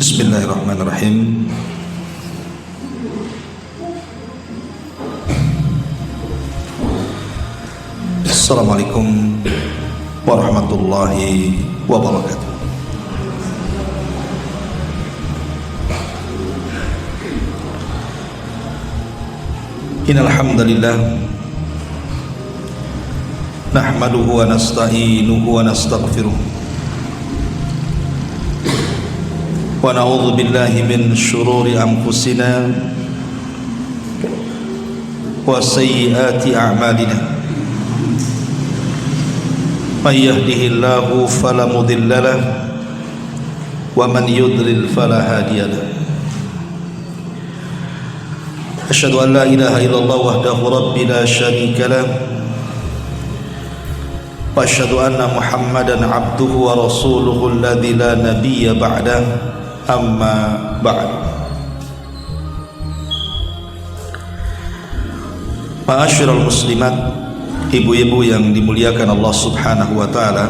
Bismillahirrahmanirrahim. Assalamualaikum warahmatullahi wabarakatuh. Innal hamdalillah nahmaduhu wa nasta'inuhu wa nastaghfiruh wa na'udzu billahi min shururi anfusina wa sayyiati a'malina. May yahdihillahu fala mudilla lahu wa man yudlil fala hadiya lahu. Asyhadu an la ilaha illallah wahdahu rabbi la syarika lahu wa asyhadu anna Muhammadan abduhu wa rasuluhu alladzi la nabiyya ba'dahu, amma ba'd. Ma'asyiral muslimat, ibu-ibu yang dimuliakan Allah Subhanahu wa taala.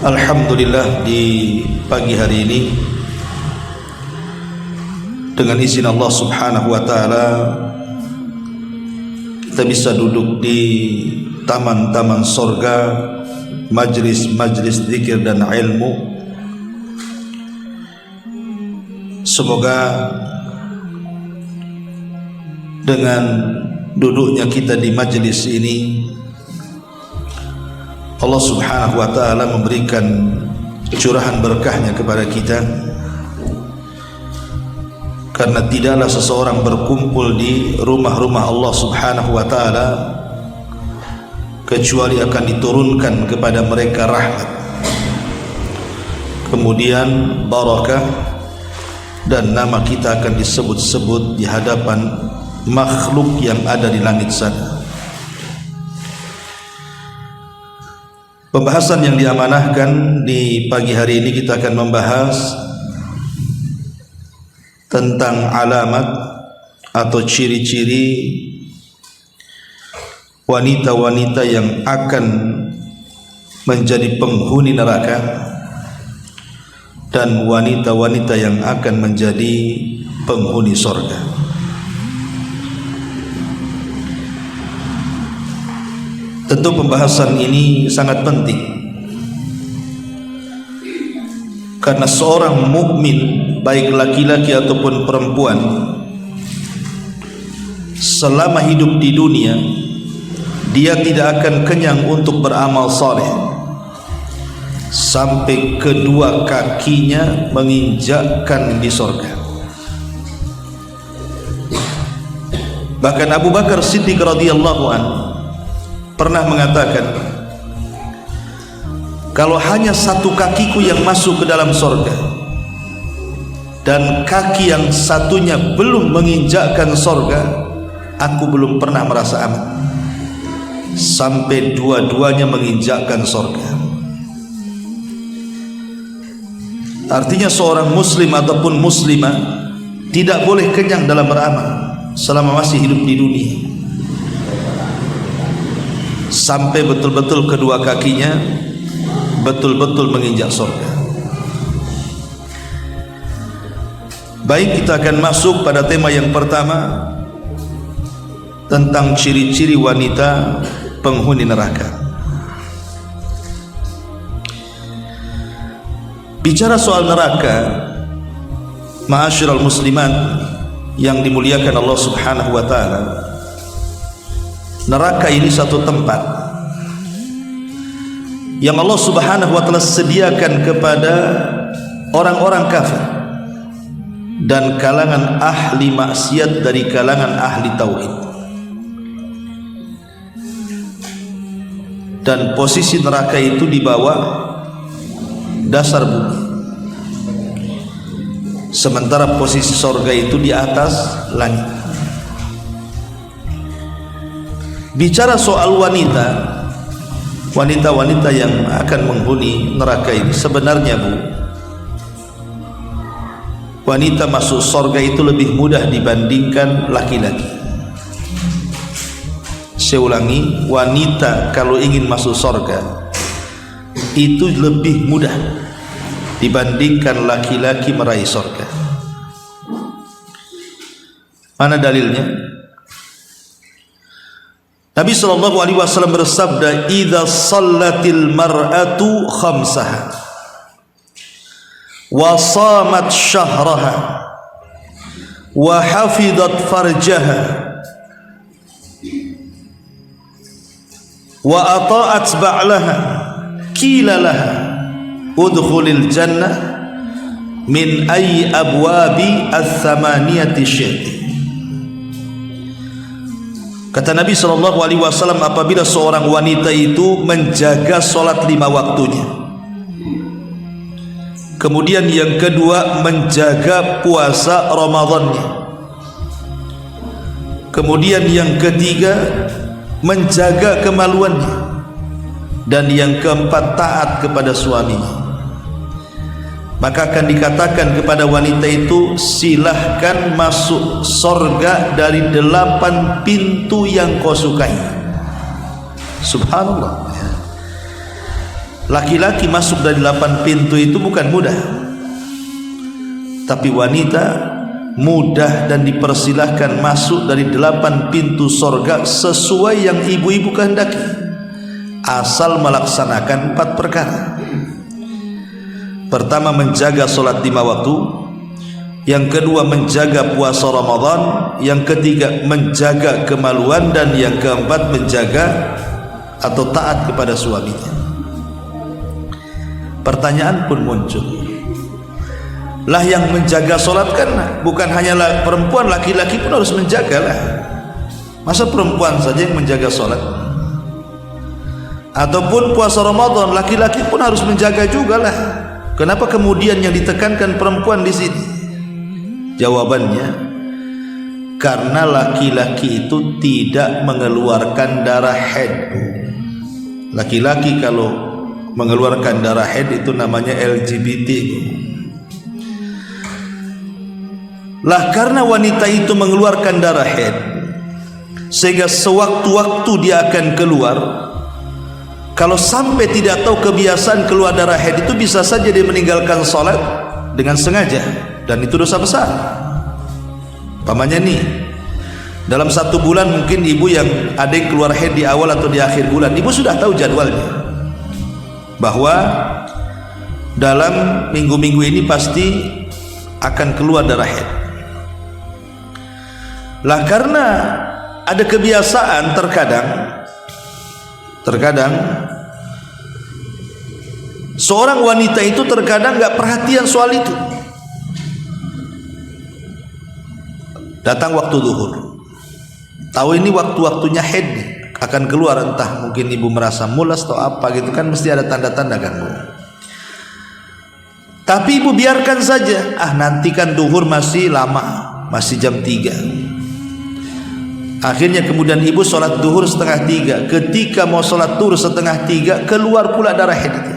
Alhamdulillah, di pagi hari ini dengan izin Allah Subhanahu wa taala kita bisa duduk di taman-taman surga, majlis-majlis zikir dan ilmu. Semoga dengan duduknya kita di majlis ini Allah Subhanahu wa taala memberikan curahan berkahnya kepada kita, karena tidaklah seseorang berkumpul di rumah-rumah Allah Subhanahu wa taala kecuali akan diturunkan kepada mereka rahmat, kemudian barakah, dan nama kita akan disebut-sebut di hadapan makhluk yang ada di langit sana. Pembahasan yang diamanahkan di pagi hari ini, kita akan membahas tentang alamat atau ciri-ciri wanita-wanita yang akan menjadi penghuni neraka dan wanita-wanita yang akan menjadi penghuni surga. Tentu pembahasan ini sangat penting, karena seorang mukmin, baik laki-laki ataupun perempuan, selama hidup di dunia dia tidak akan kenyang untuk beramal saleh sampai kedua kakinya menginjakkan di surga. Bahkan Abu Bakar Siddiq radhiyallahu anhu pernah mengatakan, kalau hanya satu kakiku yang masuk ke dalam surga dan kaki yang satunya belum menginjakkan surga, aku belum pernah merasa aman sampai dua-duanya menginjakkan surga. Artinya seorang muslim ataupun muslimah tidak boleh kenyang dalam beramal selama masih hidup di dunia, sampai betul-betul kedua kakinya betul-betul menginjak surga. Baik, kita akan masuk pada tema yang pertama tentang ciri-ciri wanita penghuni neraka. Bicara soal neraka, ma'asyiral muslimat yang dimuliakan Allah Subhanahu wa taala, neraka ini satu tempat yang Allah Subhanahu wa taala sediakan kepada orang-orang kafir dan kalangan ahli maksiat dari kalangan ahli tauhid. Dan posisi neraka itu di bawah dasar bumi, sementara posisi surga itu di atas langit. Bicara soal wanita-wanita yang akan menghuni neraka ini, sebenarnya wanita masuk surga itu lebih mudah dibandingkan laki-laki. Saya ulangi, wanita kalau ingin masuk surga itu lebih mudah dibandingkan laki-laki meraih surga. Mana dalilnya? Nabi SAW bersabda, "Idza shallatil mar'atu khamsaha wa shamat syahraha wa hafizat farjaha wa ata'at ba'laha qila laha udkhulil jannah min ayyi abwabi ats-tsamaniyati syi'ti." Kata Nabi SAW, apabila seorang wanita itu menjaga sholat 5 waktunya, kemudian yang kedua menjaga puasa Ramadannya, kemudian yang ketiga menjaga kemaluannya, dan yang keempat taat kepada suaminya, maka akan dikatakan kepada wanita itu, silahkan masuk sorga dari 8 pintu yang kau sukai. Subhanallah. Laki-laki masuk dari 8 pintu itu bukan mudah, tapi wanita mudah dan dipersilahkan masuk dari 8 pintu sorga sesuai yang ibu-ibu kehendaki, asal melaksanakan 4 perkara. Pertama, menjaga sholat 5 waktu. Yang kedua, menjaga puasa Ramadan. Yang ketiga, menjaga kemaluan. Dan yang keempat, menjaga atau taat kepada suaminya. Pertanyaan pun muncul, lah yang menjaga sholat kan bukan hanya perempuan, laki-laki pun harus menjaga lah. Masa perempuan saja yang menjaga sholat? Ataupun puasa Ramadan, laki-laki pun harus menjaga juga lah. Kenapa kemudian yang ditekankan perempuan di sini? Jawabannya, karena laki-laki itu tidak mengeluarkan darah haid. Laki-laki kalau mengeluarkan darah haid itu namanya LGBT. Lah karena wanita itu mengeluarkan darah haid, sehingga sewaktu-waktu dia akan keluar. Kalau sampai tidak tahu kebiasaan keluar darah haid itu, bisa saja dia meninggalkan sholat dengan sengaja, dan itu dosa besar. Pamannya nih, dalam 1 bulan mungkin ibu yang ada yang keluar haid di awal atau di akhir bulan, ibu sudah tahu jadwalnya, bahwa dalam minggu-minggu ini pasti akan keluar darah haid. Lah karena ada kebiasaan, terkadang seorang wanita itu terkadang nggak perhatian soal itu. Datang waktu zuhur, tahu ini waktu-waktunya haid akan keluar, entah mungkin ibu merasa mulas atau apa gitu kan, mesti ada tanda-tanda kan bu. Tapi ibu biarkan saja, nanti kan zuhur masih lama, masih jam 3. Akhirnya kemudian ibu sholat duhur 2:30. Ketika mau sholat duhur 2:30, keluar pula darah haid itu.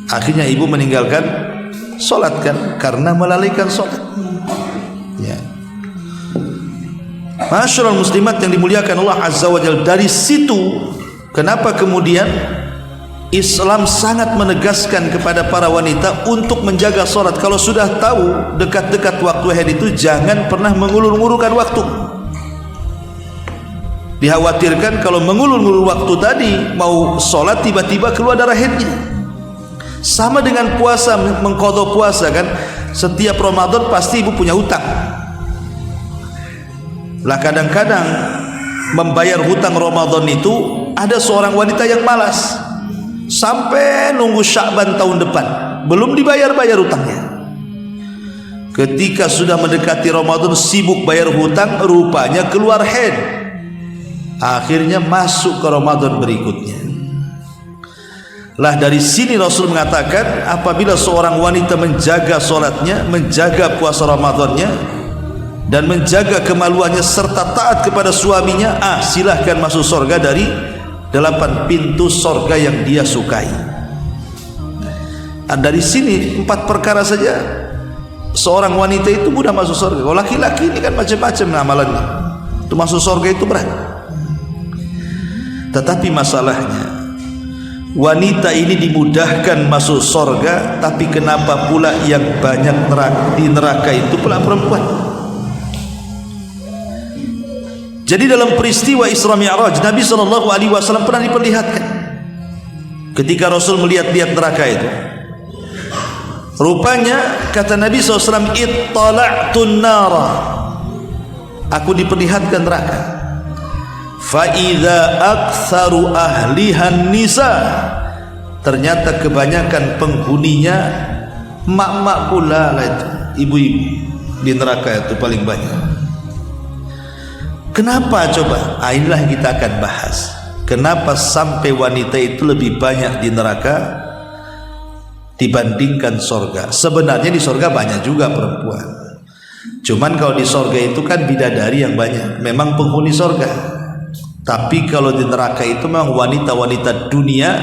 Akhirnya ibu meninggalkan sholat kan, karena melalaikan sholat. Ya. Masyarul muslimat yang dimuliakan Allah Azza wa Jalla, dari situ kenapa kemudian Islam sangat menegaskan kepada para wanita untuk menjaga sholat. Kalau sudah tahu dekat-dekat waktu haid itu, jangan pernah mengulur-ngulurkan waktu. Dikhawatirkan kalau mengulur-ngulur waktu tadi, mau sholat tiba-tiba keluar darah haidnya. Sama dengan puasa, mengqadha puasa kan, setiap Ramadan pasti ibu punya hutang. Lah kadang-kadang membayar hutang Ramadan itu, ada seorang wanita yang malas sampai nunggu Sya'ban tahun depan belum dibayar-bayar hutangnya. Ketika sudah mendekati Ramadan, sibuk bayar hutang, rupanya keluar haid. Akhirnya masuk ke Ramadan berikutnya. Lah dari sini Rasul mengatakan, apabila seorang wanita menjaga sholatnya, menjaga puasa Ramadannya, dan menjaga kemaluannya serta taat kepada suaminya, silahkan masuk surga dari 8 pintu sorga yang dia sukai. Dari sini 4 perkara saja seorang wanita itu mudah masuk surga. Kalau laki-laki ini kan macam-macam amalannya, itu masuk surga itu berat. Tetapi masalahnya, wanita ini dimudahkan masuk sorga, tapi kenapa pula yang banyak di neraka itu pula perempuan? Jadi dalam peristiwa Isra Mi'raj, Nabi SAW pernah diperlihatkan ketika Rasul melihat-lihat neraka itu. Rupanya kata Nabi SAW, ittala'tun nara, aku diperlihatkan neraka. Fa'idha aktsaru ahlihan nisa, ternyata kebanyakan penghuninya mak-mak pula lah itu, ibu-ibu di neraka itu paling banyak. Kenapa coba? Inilah yang kita akan bahas. Kenapa sampai wanita itu lebih banyak di neraka dibandingkan sorga? Sebenarnya di sorga banyak juga perempuan, cuman kalau di sorga itu kan bidadari yang banyak, memang penghuni sorga. Tapi kalau di neraka itu memang wanita-wanita dunia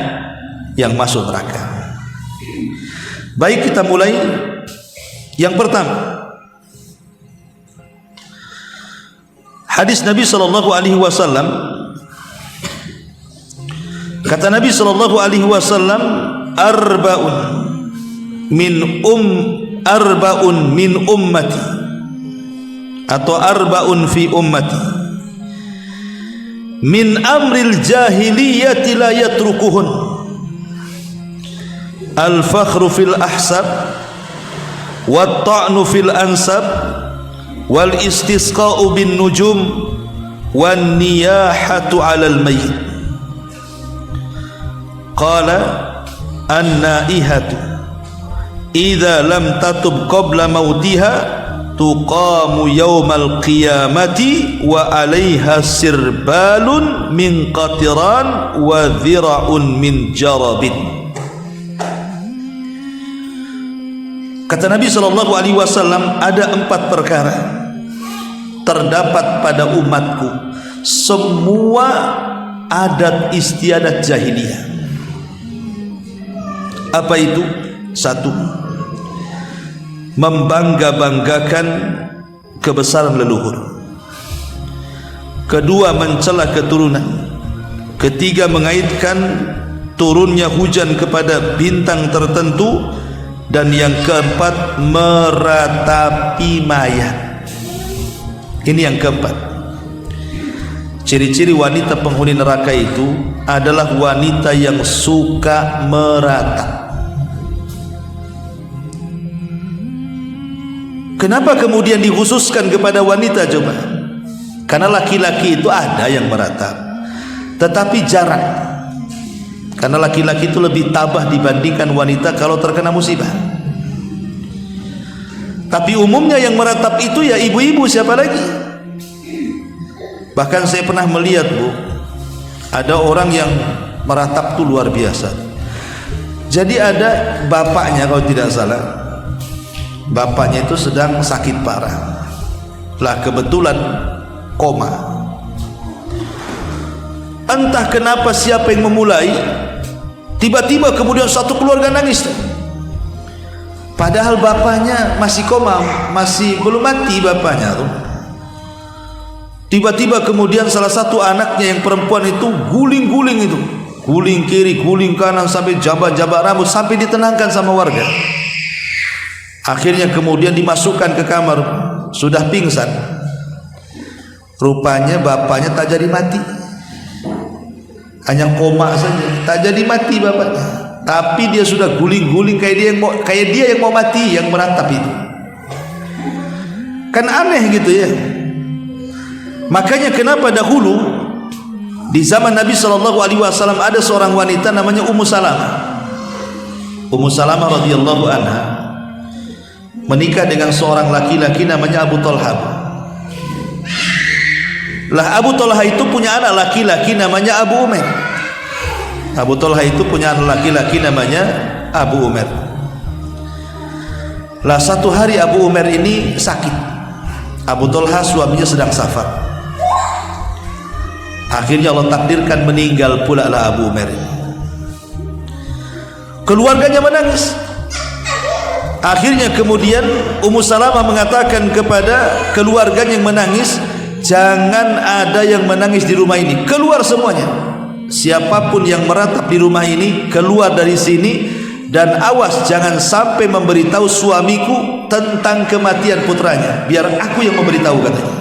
yang masuk neraka. Baik, kita mulai. Yang pertama, hadis Nabi SAW. Kata Nabi SAW, arba'un min ummati, atau arba'un fi ummati, min amril jahiliyati la yatrukuhun, al-fakhru fil ahsab, wa ta'nu fil ansab, wal istisqa'u bin nujum, wan niyahatu 'alal mayyit. Qala an-naihatu idza lam tatub qabla mautiha tuqamu yaumal qiyamati wa 'alaiha sirbalun min qatiran wa dhira'un min jarabin. Kata Nabi SAW, ada 4 perkara terdapat pada umatku, semua adat istiadat jahiliyah. Apa itu? 1, membangga-banggakan kebesaran leluhur. 2, mencela keturunan. 3, mengaitkan turunnya hujan kepada bintang tertentu. Dan yang 4, meratapi mayat. Ini yang 4. Ciri-ciri wanita penghuni neraka itu adalah wanita yang suka meratap. Kenapa kemudian dikhususkan kepada wanita coba? Karena laki-laki itu ada yang meratap, tetapi jarang. Karena laki-laki itu lebih tabah dibandingkan wanita kalau terkena musibah. Tapi umumnya yang meratap itu ya ibu-ibu, siapa lagi? Bahkan saya pernah melihat, Bu, ada orang yang meratap itu luar biasa. Jadi ada bapaknya, kalau tidak salah, bapaknya itu sedang sakit parah. Lah kebetulan koma. Entah kenapa siapa yang memulai, tiba-tiba kemudian satu keluarga nangis. Padahal bapaknya masih koma, masih belum mati bapaknya tuh. Tiba-tiba kemudian salah satu anaknya yang perempuan itu guling-guling itu, guling kiri, guling kanan sampai jabat-jabat rambut, sampai ditenangkan sama warga. Akhirnya kemudian dimasukkan ke kamar, sudah pingsan. Rupanya bapaknya tak jadi mati, hanya koma saja, tak jadi mati bapaknya. Tapi dia sudah guling-guling kayak dia yang mau mati, yang meratap itu. Kan aneh gitu ya. Makanya kenapa dahulu di zaman Nabi SAW ada seorang wanita namanya Ummu Salamah. Ummu Salamah radhiyallahu anha menikah dengan seorang laki-laki namanya Abu Talha. Lah Abu Talha itu punya anak laki-laki namanya Abu Umair. Abu Talha itu punya anak laki-laki namanya Abu Umair. Lah satu hari Abu Umair ini sakit. Abu Talha suaminya sedang safar. Akhirnya Allah takdirkan meninggal pula lah Abu Umair. Keluarganya menangis. Akhirnya kemudian Ummu Salamah mengatakan kepada keluarganya yang menangis, jangan ada yang menangis di rumah ini, keluar semuanya. siapapun yang meratap di rumah ini keluar dari sini, dan awas jangan sampai memberitahu suamiku tentang kematian putranya, biar aku yang memberitahu, katanya.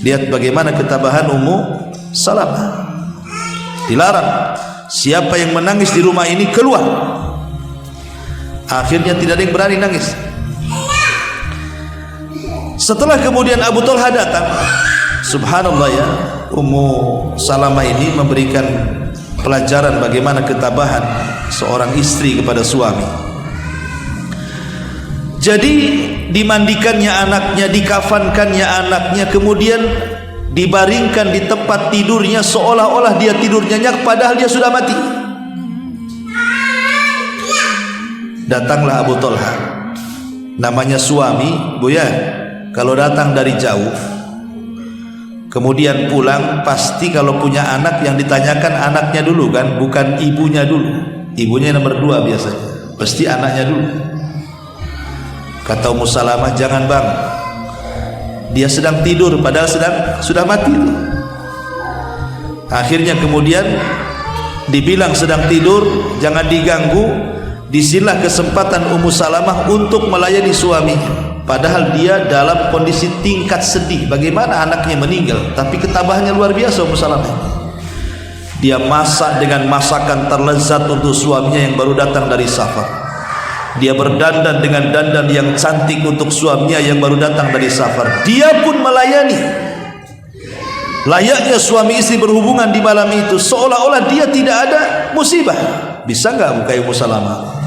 Lihat bagaimana ketabahan Ummu Salamah. Dilarang, siapa yang menangis di rumah ini keluar. Akhirnya tidak ada yang berani nangis. Setelah kemudian Abu Talha datang, subhanallah ya, Ummu Salamah ini memberikan pelajaran bagaimana ketabahan seorang istri kepada suami. Jadi dimandikannya anaknya, dikafankannya anaknya, kemudian dibaringkan di tempat tidurnya seolah-olah dia tidur nyenyak padahal dia sudah mati. Datanglah Abu Talha, namanya suami, Bu ya, kalau datang dari jauh kemudian pulang, pasti kalau punya anak yang ditanyakan anaknya dulu kan, bukan ibunya dulu. Ibunya nomor 2 biasanya, pasti anaknya dulu. Kata Ummu Salamah, jangan bang, dia sedang tidur padahal sudah mati. Akhirnya kemudian dibilang sedang tidur, jangan diganggu. Disinilah kesempatan Ummu Salamah untuk melayani suaminya, padahal dia dalam kondisi tingkat sedih bagaimana anaknya meninggal, tapi ketabahannya luar biasa Ummu Salamah. Dia masak dengan masakan terlezat untuk suaminya yang baru datang dari safar. Dia berdandan dengan dandan yang cantik untuk suaminya yang baru datang dari safar. Dia pun melayani. Layaknya suami istri berhubungan di malam itu, seolah-olah dia tidak ada musibah. Bisa nggak buka Ummu Salamah?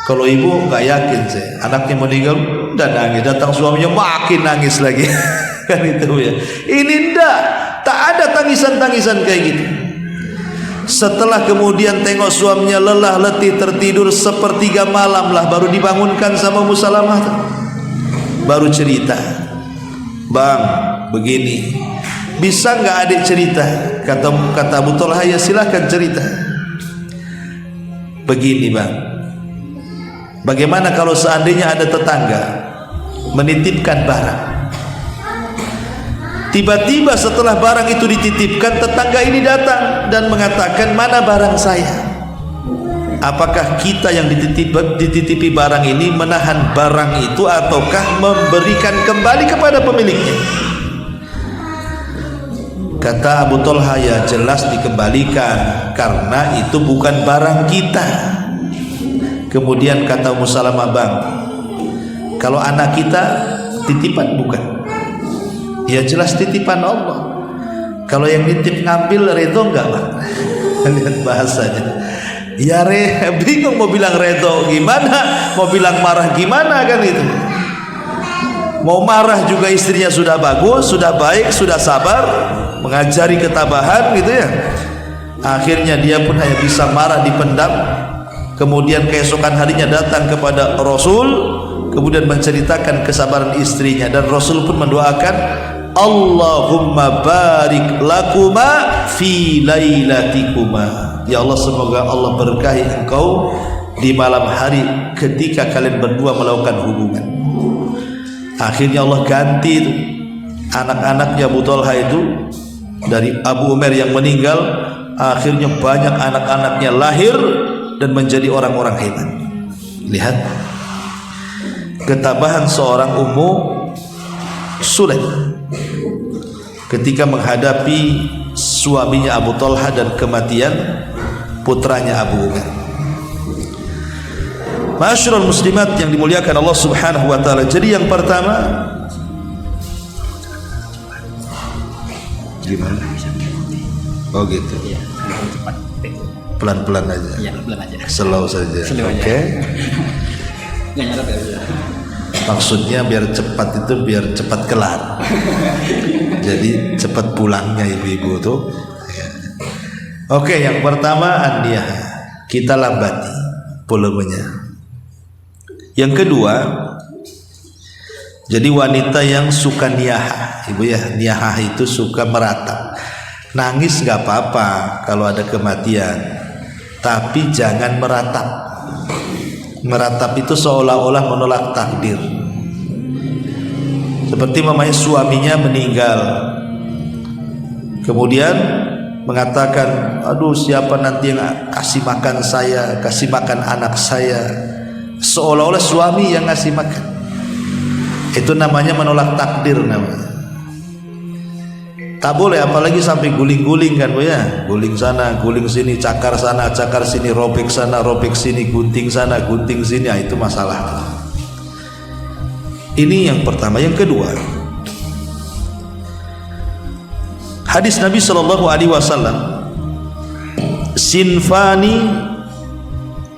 Kalau ibu nggak yakin sih, anaknya meninggal dan nangis, datang suaminya makin nangis lagi. Kan itu ya. Ini tak ada tangisan-tangisan kayak gitu. Setelah kemudian tengok suaminya lelah letih tertidur sepertiga malam lah, baru dibangunkan sama Ummu Salamah. Baru cerita, bang begini, bisa nggak adik cerita? Kata Abu Talha, ya silahkan cerita. Begini bang, bagaimana kalau seandainya ada tetangga menitipkan barang, tiba-tiba setelah barang itu dititipkan, tetangga ini datang dan mengatakan, mana barang saya? Apakah kita yang dititipi barang ini menahan barang itu ataukah memberikan kembali kepada pemiliknya? Kata Abu Talha, ya jelas dikembalikan karena itu bukan barang kita. Kemudian kata Ummu Salamah, bang, kalau anak kita titipan bukan? Ya jelas titipan Allah. Kalau yang nitip ngambil redo enggak bang? Lihat bahasanya. Ya bingung mau bilang redo gimana, mau bilang marah gimana kan itu. Mau marah juga istrinya sudah bagus, sudah baik, sudah sabar, mengajari ketabahan gitu ya. Akhirnya dia pun hanya bisa marah dipendam. Kemudian keesokan harinya datang kepada Rasul, kemudian menceritakan kesabaran istrinya, dan Rasul pun mendoakan, Allahumma barik lakuma fi lailatikuma. Ya Allah, semoga Allah berkahi engkau di malam hari ketika kalian berdua melakukan hubungan. Akhirnya Allah ganti itu anak-anaknya Abu Talha itu dari Abu Umair yang meninggal. Akhirnya banyak anak-anaknya lahir dan menjadi orang-orang hebat. Lihat ketabahan seorang Ummu Sulaim ketika menghadapi suaminya Abu Talha dan kematian putranya Abu Umair. Ma'asyiral muslimat yang dimuliakan Allah Subhanahu wa taala. Jadi yang pertama, gimana? Oh gitu. Pelan-pelan aja. Iya, pelan aja. Slow saja. Oke. Enggak nyarat ya. Maksudnya biar cepat itu biar cepat kelar. Jadi cepat pulangnya ibu-ibu tuh. Ya. Oke, yang pertama Andiah, kita lambati volumenya. Yang kedua, jadi wanita yang suka niyahah, ibu ya, niyahah itu suka meratap. Nangis nggak apa-apa kalau ada kematian, tapi jangan meratap. Meratap itu seolah-olah menolak takdir. Seperti mamanya suaminya meninggal, kemudian mengatakan, aduh siapa nanti yang kasih makan saya, kasih makan anak saya, seolah-olah suami yang ngasih makan. Itu namanya menolak takdir namanya. Tak boleh, apalagi sampai guling-guling kan Bu ya, guling sana, guling sini, cakar sana, cakar sini, robek sana, robek sini, gunting sana, gunting sini. Nah, itu masalah. Ini yang pertama. Yang kedua, hadis Nabi SAW, sinfani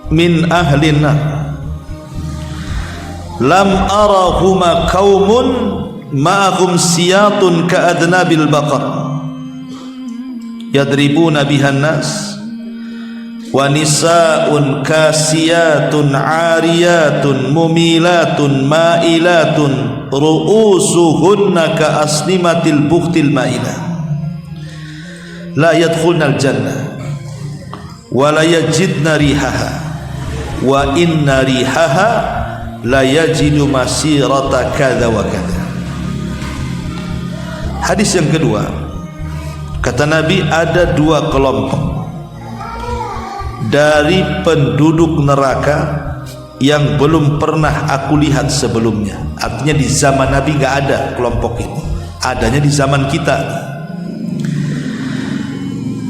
min ahlin nar lam arahuma qaumun ma'ahum siyatun ka'adnabil baqar yadribuna bihan nas wa nisa'un kasiyatun 'ariyatun mumilatun ma'ilatun ru'usuhunna ka asnimatil bukhtil ma'ilah la yadkhulnal jannah wa la yajidna rihaha wa inna rihaha la yajidu masirata kadza wa kadza. Hadis yang kedua, kata Nabi, ada dua kelompok dari penduduk neraka yang belum pernah aku lihat sebelumnya. Artinya di zaman Nabi nggak ada kelompok ini, adanya di zaman kita.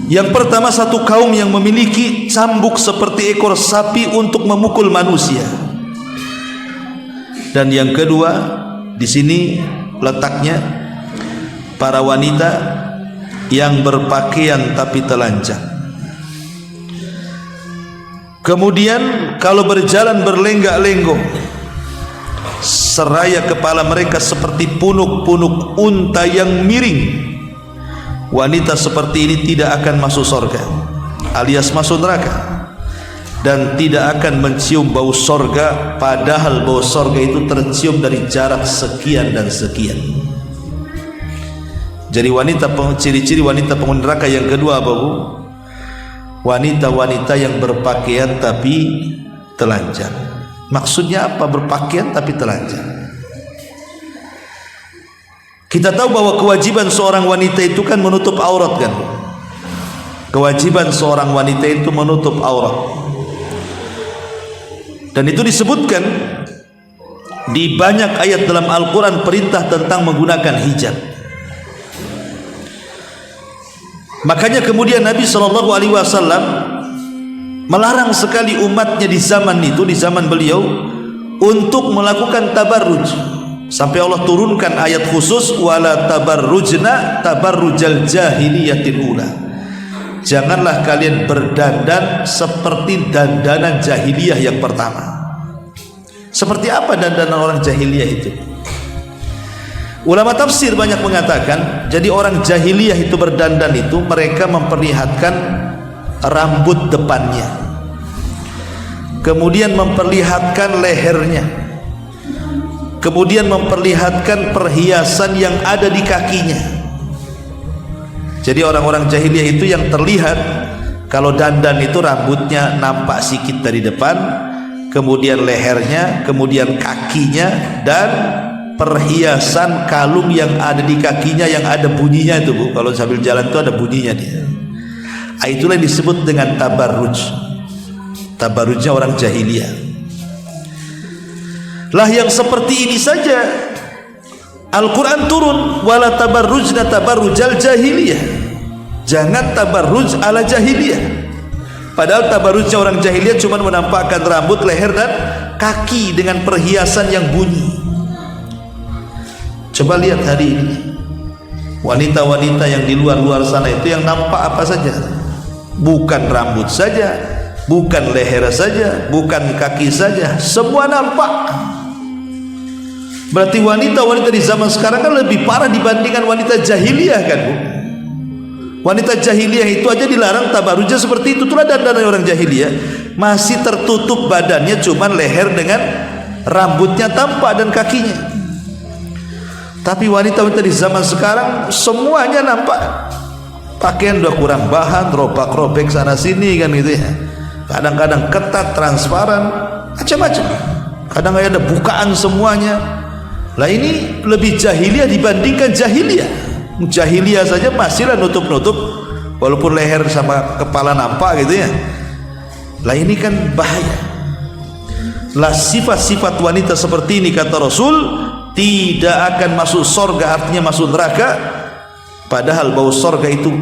Yang pertama, satu kaum yang memiliki cambuk seperti ekor sapi untuk memukul manusia. Dan yang kedua, di sini letaknya para wanita yang berpakaian tapi telanjang. Kemudian kalau berjalan berlenggak-lenggok, seraya kepala mereka seperti punuk-punuk unta yang miring. Wanita seperti ini tidak akan masuk surga, alias masuk neraka, dan tidak akan mencium bau surga, padahal bau surga itu tercium dari jarak sekian dan sekian. Jadi ciri-ciri wanita penghuni neraka yang kedua apa Bu? Wanita-wanita yang berpakaian tapi telanjang. Maksudnya apa berpakaian tapi telanjang? Kita tahu bahwa kewajiban seorang wanita itu kan menutup aurat kan? Kewajiban seorang wanita itu menutup aurat. Dan itu disebutkan di banyak ayat dalam Al-Quran perintah tentang menggunakan hijab. Makanya kemudian Nabi SAW melarang sekali umatnya di zaman itu, di zaman beliau, untuk melakukan tabarruj. Sampai Allah turunkan ayat khusus, wala tabarrujna tabarrujal jahiliyatil ula. Janganlah kalian berdandan seperti dandanan jahiliyah yang pertama. Seperti apa dandanan orang jahiliyah itu? Ulama tafsir banyak mengatakan, jadi orang jahiliyah itu berdandan itu mereka memperlihatkan rambut depannya, kemudian memperlihatkan lehernya, kemudian memperlihatkan perhiasan yang ada di kakinya. Jadi orang-orang jahiliyah itu yang terlihat kalau dandan itu rambutnya nampak sikit dari depan, kemudian lehernya, kemudian kakinya, dan perhiasan kalung yang ada di kakinya yang ada bunyinya itu Bu. Kalau sambil jalan itu ada bunyinya dia. Itulah yang disebut dengan tabarruj. Tabarrujnya orang jahiliyah. Lah yang seperti ini saja Al-Quran turun, wala tabarrujna tabarrujal jahiliyah. Jangan tabarruj ala jahiliyah. Padahal tabarrujnya orang jahiliyah cuma menampakkan rambut, leher, dan kaki dengan perhiasan yang bunyi. Coba lihat hari ini wanita-wanita yang di luar-luar sana itu yang nampak apa saja? Bukan rambut saja, bukan leher saja, bukan kaki saja, semua nampak. Berarti wanita-wanita di zaman sekarang kan lebih parah dibandingkan wanita jahiliyah kan Bu? Wanita jahiliyah itu aja dilarang tabarrujnya seperti itu. Itulah dandanan orang jahiliyah, masih tertutup badannya, cuman leher dengan rambutnya tampak dan kakinya. Tapi wanita-wanita di zaman sekarang semuanya nampak. Pakaian udah kurang bahan, robek-robek sana sini kan gitu ya. Kadang-kadang ketat, transparan, macam-macam. Kadang ada bukaan semuanya. Lah ini lebih jahiliyah dibandingkan jahiliyah. Jahiliyah saja masihlah nutup-nutup walaupun leher sama kepala nampak gitu ya. Lah ini kan bahaya. Lah sifat-sifat wanita seperti ini kata Rasul tidak akan masuk surga, artinya masuk neraka, padahal bau surga itu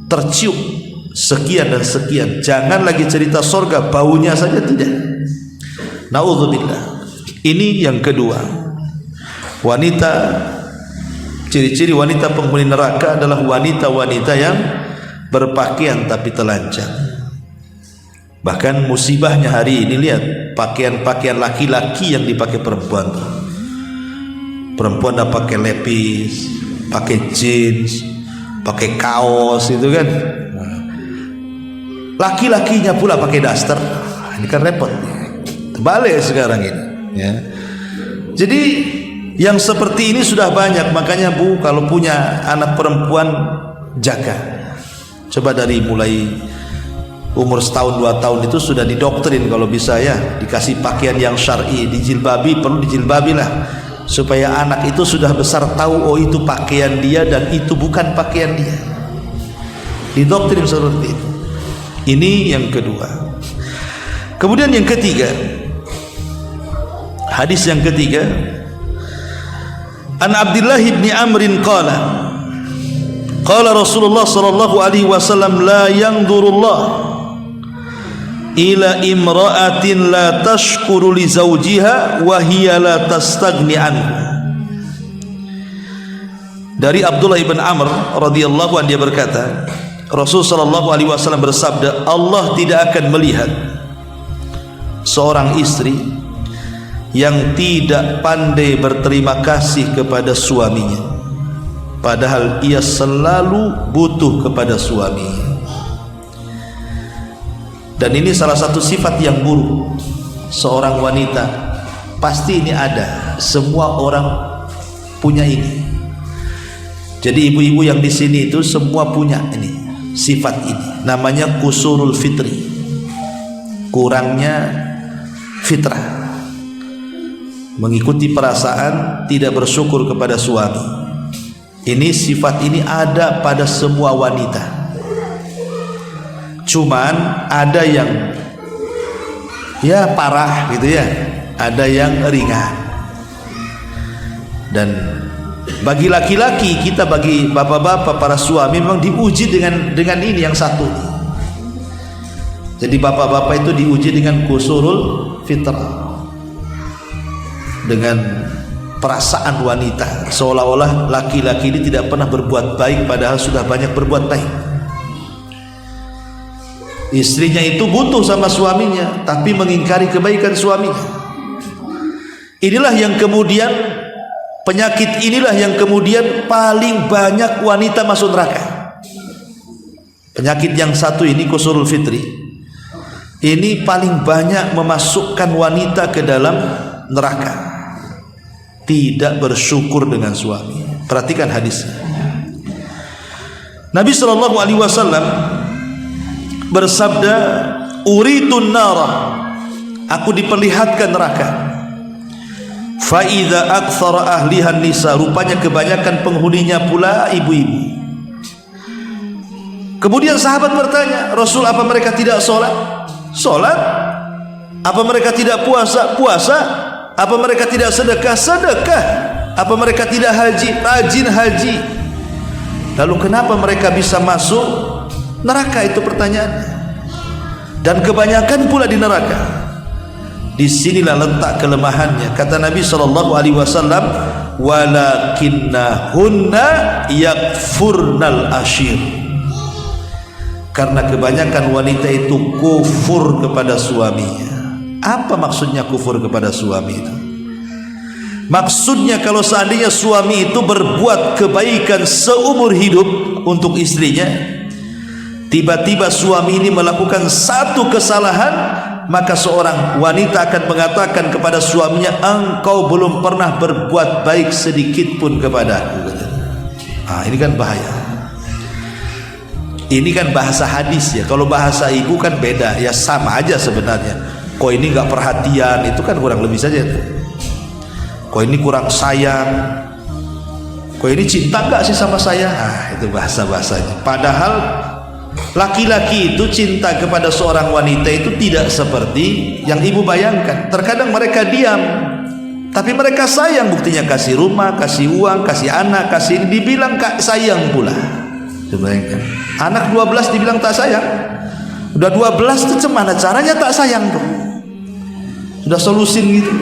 tercium sekian dan sekian. Jangan lagi cerita surga, baunya saja tidak. Naudzubillah. Ini yang kedua. Wanita, ciri-ciri wanita penghuni neraka adalah wanita-wanita yang berpakaian tapi telanjang. Bahkan musibahnya hari ini, lihat pakaian-pakaian laki-laki yang dipakai perempuan. Perempuan dah pakai lepis, pakai jeans, pakai kaos itu kan. Laki-lakinya pula pakai daster. Ini kan repot. Balik sekarang ini ya. Jadi yang seperti ini sudah banyak. Makanya Bu, kalau punya anak perempuan jaga. Coba dari mulai umur setahun 2 tahun itu sudah didoktrin kalau bisa ya, dikasih pakaian yang syar'i, dijilbabi, perlu dijilbabi lah, supaya anak itu sudah besar tahu oh itu pakaian dia dan itu bukan pakaian dia. Didoktrin seperti itu. Ini yang kedua. Kemudian yang ketiga, hadis yang ketiga, An Abdullah bin Amr qala qala Rasulullah sallallahu alaihi wasallam la yanzurullah ila imra'atin la tashkuru li zawjiha wa hiya la tastaghni anhu. Dari Abdullah bin Amr radhiyallahu anhu, dia berkata, Rasul sallallahu alaihi wasallam bersabda, Allah tidak akan melihat seorang istri yang tidak pandai berterima kasih kepada suaminya, padahal ia selalu butuh kepada suaminya. Dan ini salah satu sifat yang buruk seorang wanita. Pasti ini ada, semua orang punya ini. Jadi ibu-ibu yang di sini itu semua punya ini, sifat ini. Namanya kusurul fitri, kurangnya fitrah, mengikuti perasaan, tidak bersyukur kepada suami. Ini sifat ini ada pada semua wanita. Cuman ada yang ya parah gitu ya, ada yang ringan. Dan bagi laki-laki kita, bagi bapak-bapak para suami memang diuji dengan ini yang satu. Jadi bapak-bapak itu diuji dengan kusurul fitrah, dengan perasaan wanita, seolah-olah laki-laki ini tidak pernah berbuat baik padahal sudah banyak berbuat baik. Istrinya itu butuh sama suaminya tapi mengingkari kebaikan suaminya. Inilah yang kemudian, penyakit inilah yang kemudian paling banyak wanita masuk neraka. Penyakit yang satu ini, kusurul fitri, ini paling banyak memasukkan wanita ke dalam neraka. Tidak bersyukur dengan suami. Perhatikan hadisnya. Nabi sallallahu alaihi wasallam bersabda, uritun nara, aku diperlihatkan neraka. Fa idza aktsara ahliha nisa, rupanya kebanyakan penghuninya pula ibu-ibu. Kemudian sahabat bertanya, Rasul, apa mereka tidak sholat? Sholat. Apa mereka tidak puasa? Puasa. Apa mereka tidak sedekah? Sedekah. Apa mereka tidak haji? Rajin haji. Lalu kenapa mereka bisa masuk neraka? Itu pertanyaannya. Dan kebanyakan pula di neraka. Disinilah letak kelemahannya. Kata Nabi SAW, walakinnahunna yakfurnal ashir. Karena kebanyakan wanita itu kufur kepada suaminya. Apa maksudnya kufur kepada suami itu? Maksudnya kalau seandainya suami itu berbuat kebaikan seumur hidup untuk istrinya, tiba-tiba suami ini melakukan satu kesalahan, maka seorang wanita akan mengatakan kepada suaminya, engkau belum pernah berbuat baik sedikit pun kepadaku. Ini kan bahaya. Ini kan bahasa hadis ya. Kalau bahasa ibu kan beda ya, sama aja sebenarnya. Kok ini nggak perhatian, itu kan kurang lebih saja. Kok ini kurang sayang, kok ini cinta nggak sih sama saya? Itu bahasa-bahasanya. Padahal Laki-laki itu cinta kepada seorang wanita itu tidak seperti yang ibu bayangkan. Terkadang mereka diam, tapi mereka sayang. Buktinya kasih rumah, kasih uang, kasih anak, kasih ini, dibilang kak sayang pula. Coba bayangkan, anak 12 dibilang tak sayang. Udah 12 itu gimana caranya tak sayang tuh? Sudah solusin gitu.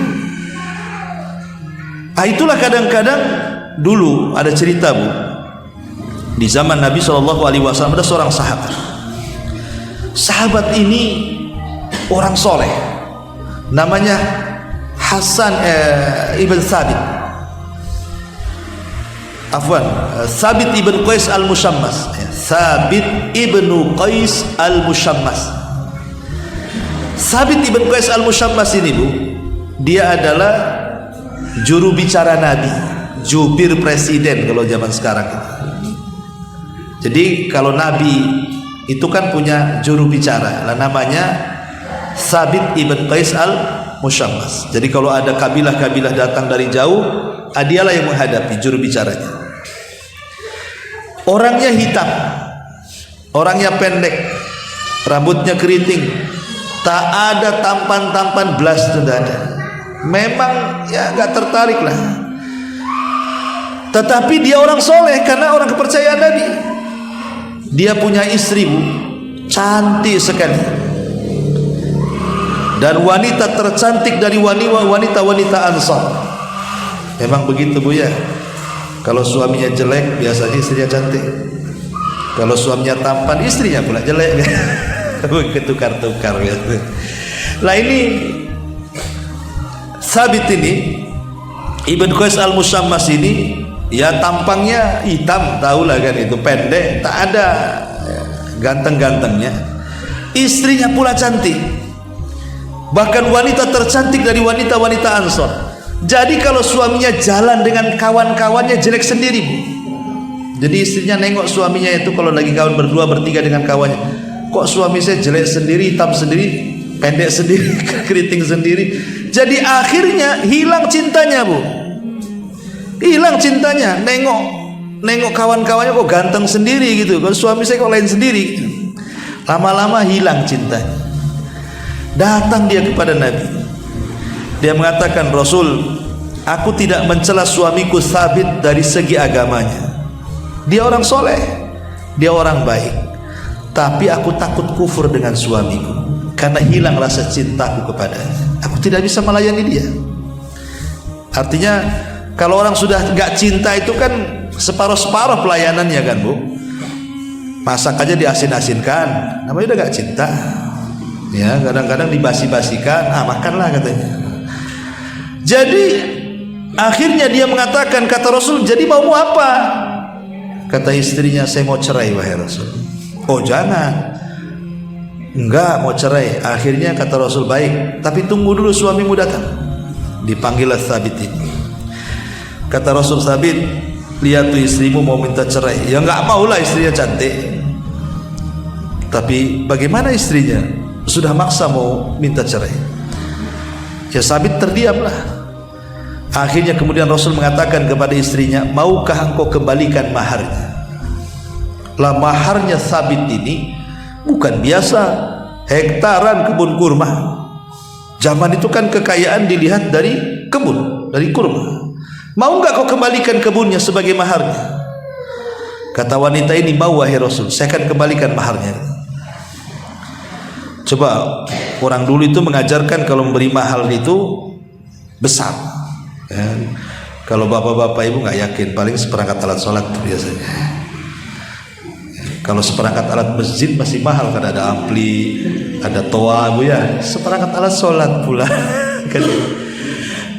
Itulah kadang-kadang dulu ada cerita, Bu. Di zaman Nabi SAW ada seorang sahabat. Sahabat ini orang soleh, namanya Hasan ibn Thabit. Thabit ibn Qais al-Mushammas. Thabit ibn Qais al-Mushammas. Thabit ibn Qais al-Mushammas ini, Bu, dia adalah juru bicara Nabi, jubir presiden kalau zaman sekarang. Jadi kalau Nabi itu kan punya juru bicara, namanya Thabit ibn Qais al-Mushammas. Jadi kalau ada kabilah-kabilah datang dari jauh, dialah yang menghadapi, juru bicaranya. Orangnya hitam, orangnya pendek, rambutnya keriting, tak ada tampan-tampan belas, tidak ada. Memang ya gak tertarik lah. Tetapi dia orang soleh karena orang kepercayaan Nabi. Dia punya istri, Bu, cantik sekali, dan wanita tercantik dari wanita-wanita Ansar. Memang begitu, Bu, ya. Kalau suaminya jelek, biasanya istrinya cantik. Kalau suaminya tampan, istrinya pula jelek. Ketukar-tukar gitu. Lah ini Thabit ini Ibn Qais al-Mushammas ini, ya tampangnya hitam, tahulah kan itu, pendek, tak ada ganteng-gantengnya. Istrinya pula cantik, bahkan wanita tercantik dari wanita-wanita Ansor. Jadi kalau suaminya jalan dengan kawan-kawannya jelek sendiri, Bu. Jadi istrinya nengok suaminya itu kalau lagi kawan berdua bertiga dengan kawannya, kok suami saya jelek sendiri, hitam sendiri, pendek sendiri, keriting sendiri. Jadi akhirnya hilang cintanya, Bu. Hilang cintanya, nengok kawan-kawannya kok ganteng sendiri gitu, kalau suami saya kok lain sendiri. Lama-lama hilang cintanya. Datang dia kepada Nabi, dia mengatakan, Rasul, aku tidak mencela suamiku Thabit dari segi agamanya. Dia orang soleh, dia orang baik, tapi aku takut kufur dengan suamiku karena hilang rasa cintaku kepadanya. Aku tidak bisa melayani dia. Artinya kalau orang sudah gak cinta itu kan separuh-separuh pelayanannya kan, Bu. Masak aja diasin-asinkan, namanya udah gak cinta. Ya, kadang-kadang dibasi-basikan, makanlah katanya. Jadi akhirnya dia mengatakan, kata Rasul, jadi maumu apa? Kata istrinya, saya mau cerai wahai Rasul. Oh jangan, enggak mau cerai. Akhirnya kata Rasul, baik, tapi tunggu dulu suamimu datang. Dipanggillah Thabit ini. Kata Rasul, Thabit, lihat tuh istrimu mau minta cerai. Ya enggak maulah, istrinya cantik. Tapi bagaimana istrinya? Sudah maksa mau minta cerai. Ya Thabit terdiamlah. Akhirnya kemudian Rasul mengatakan kepada istrinya, maukah engkau kembalikan maharnya? Lah maharnya Thabit ini bukan biasa, hektaran kebun kurma. Zaman itu kan kekayaan dilihat dari kebun, dari kurma. Mau enggak kau kembalikan kebunnya sebagai maharnya? Kata wanita ini, mau wahai Rasul, saya akan kembalikan maharnya. Coba orang dulu itu mengajarkan kalau memberi mahal itu besar. Ya. Kalau bapak-bapak ibu nggak yakin, paling seperangkat alat sholat biasanya. Kalau seperangkat alat masjid masih mahal, kan ada ampli, ada toa, Bu, ya. Seperangkat alat sholat pula.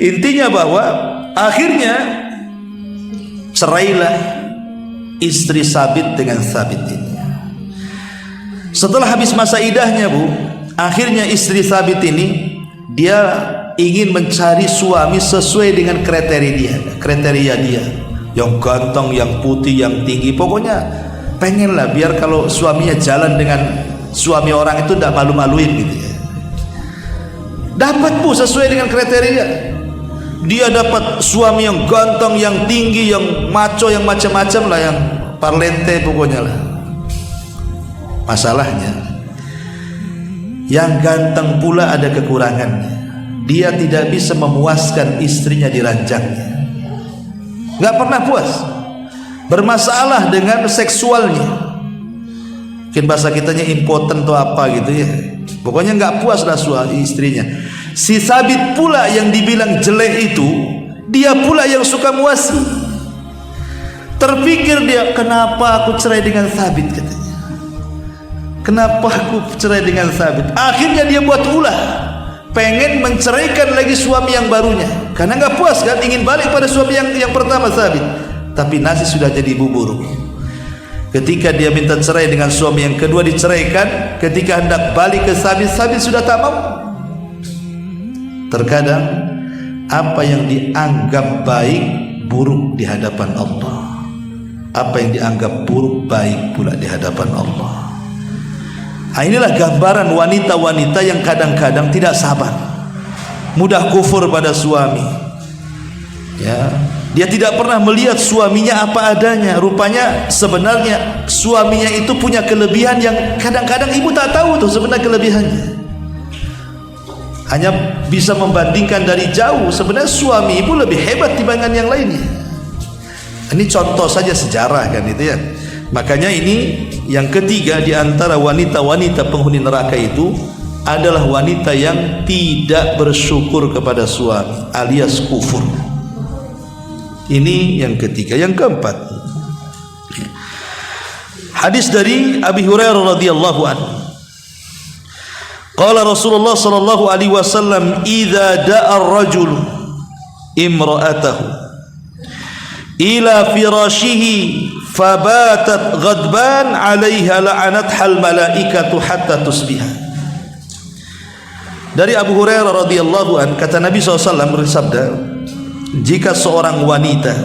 Intinya bahwa akhirnya cerailah istri Thabit dengan Thabit ini. Setelah habis masa idahnya, Bu, akhirnya istri Thabit ini dia ingin mencari suami sesuai dengan kriteria dia, yang ganteng, yang putih, yang tinggi. Pokoknya pengenlah biar kalau suaminya jalan dengan suami orang itu tidak malu-maluin gitu ya. Dapat, Bu, sesuai dengan kriteria. Dia dapat suami yang ganteng, yang tinggi, yang maco, yang macam-macam lah, yang parlente pokoknya lah. Masalahnya, yang ganteng pula ada kekurangannya. Dia tidak bisa memuaskan istrinya di ranjangnya, nggak pernah puas, bermasalah dengan seksualnya. Mungkin bahasa kitanya impoten atau apa gitu ya. Pokoknya nggak puas lah suami istrinya. Si Sabit pula yang dibilang jelek itu, dia pula yang suka muasi. Terpikir dia, kenapa aku cerai dengan Sabit, katanya. Kenapa aku cerai dengan Sabit? Akhirnya dia buat ulah, pengen menceraikan lagi suami yang barunya, karena nggak puas kan, ingin balik pada suami yang pertama Sabit. Tapi nasi sudah jadi bubur. Ketika dia minta cerai dengan suami yang kedua diceraikan, ketika hendak balik ke Sabit, Sabit sudah tak mau. Terkadang apa yang dianggap baik buruk di hadapan Allah, apa yang dianggap buruk baik pula di hadapan Allah. Nah, inilah gambaran wanita-wanita yang kadang-kadang tidak sabar, mudah kufur pada suami. Ya, dia tidak pernah melihat suaminya apa adanya. Rupanya sebenarnya suaminya itu punya kelebihan yang kadang-kadang ibu tak tahu tuh sebenarnya kelebihannya. Hanya bisa membandingkan dari jauh. Sebenarnya suami ibu lebih hebat dibandingkan yang lainnya. Ini contoh saja sejarah kan itu ya. Makanya ini yang ketiga di antara wanita-wanita penghuni neraka itu adalah wanita yang tidak bersyukur kepada suami, alias kufur. Ini yang ketiga. Yang keempat, hadis dari Abi Hurairah radhiyallahu anhu. Qala Rasulullah sallallahu alaihi wasallam, "Idza da'a ar-rajulu imra'atahu ila firashihi fabatat ghadban 'alaiha la'anatha al-malaikatu hatta tusbiha." Dari Abu Hurairah radhiyallahu anhu, kata Nabi SAW bersabda, jika seorang wanita,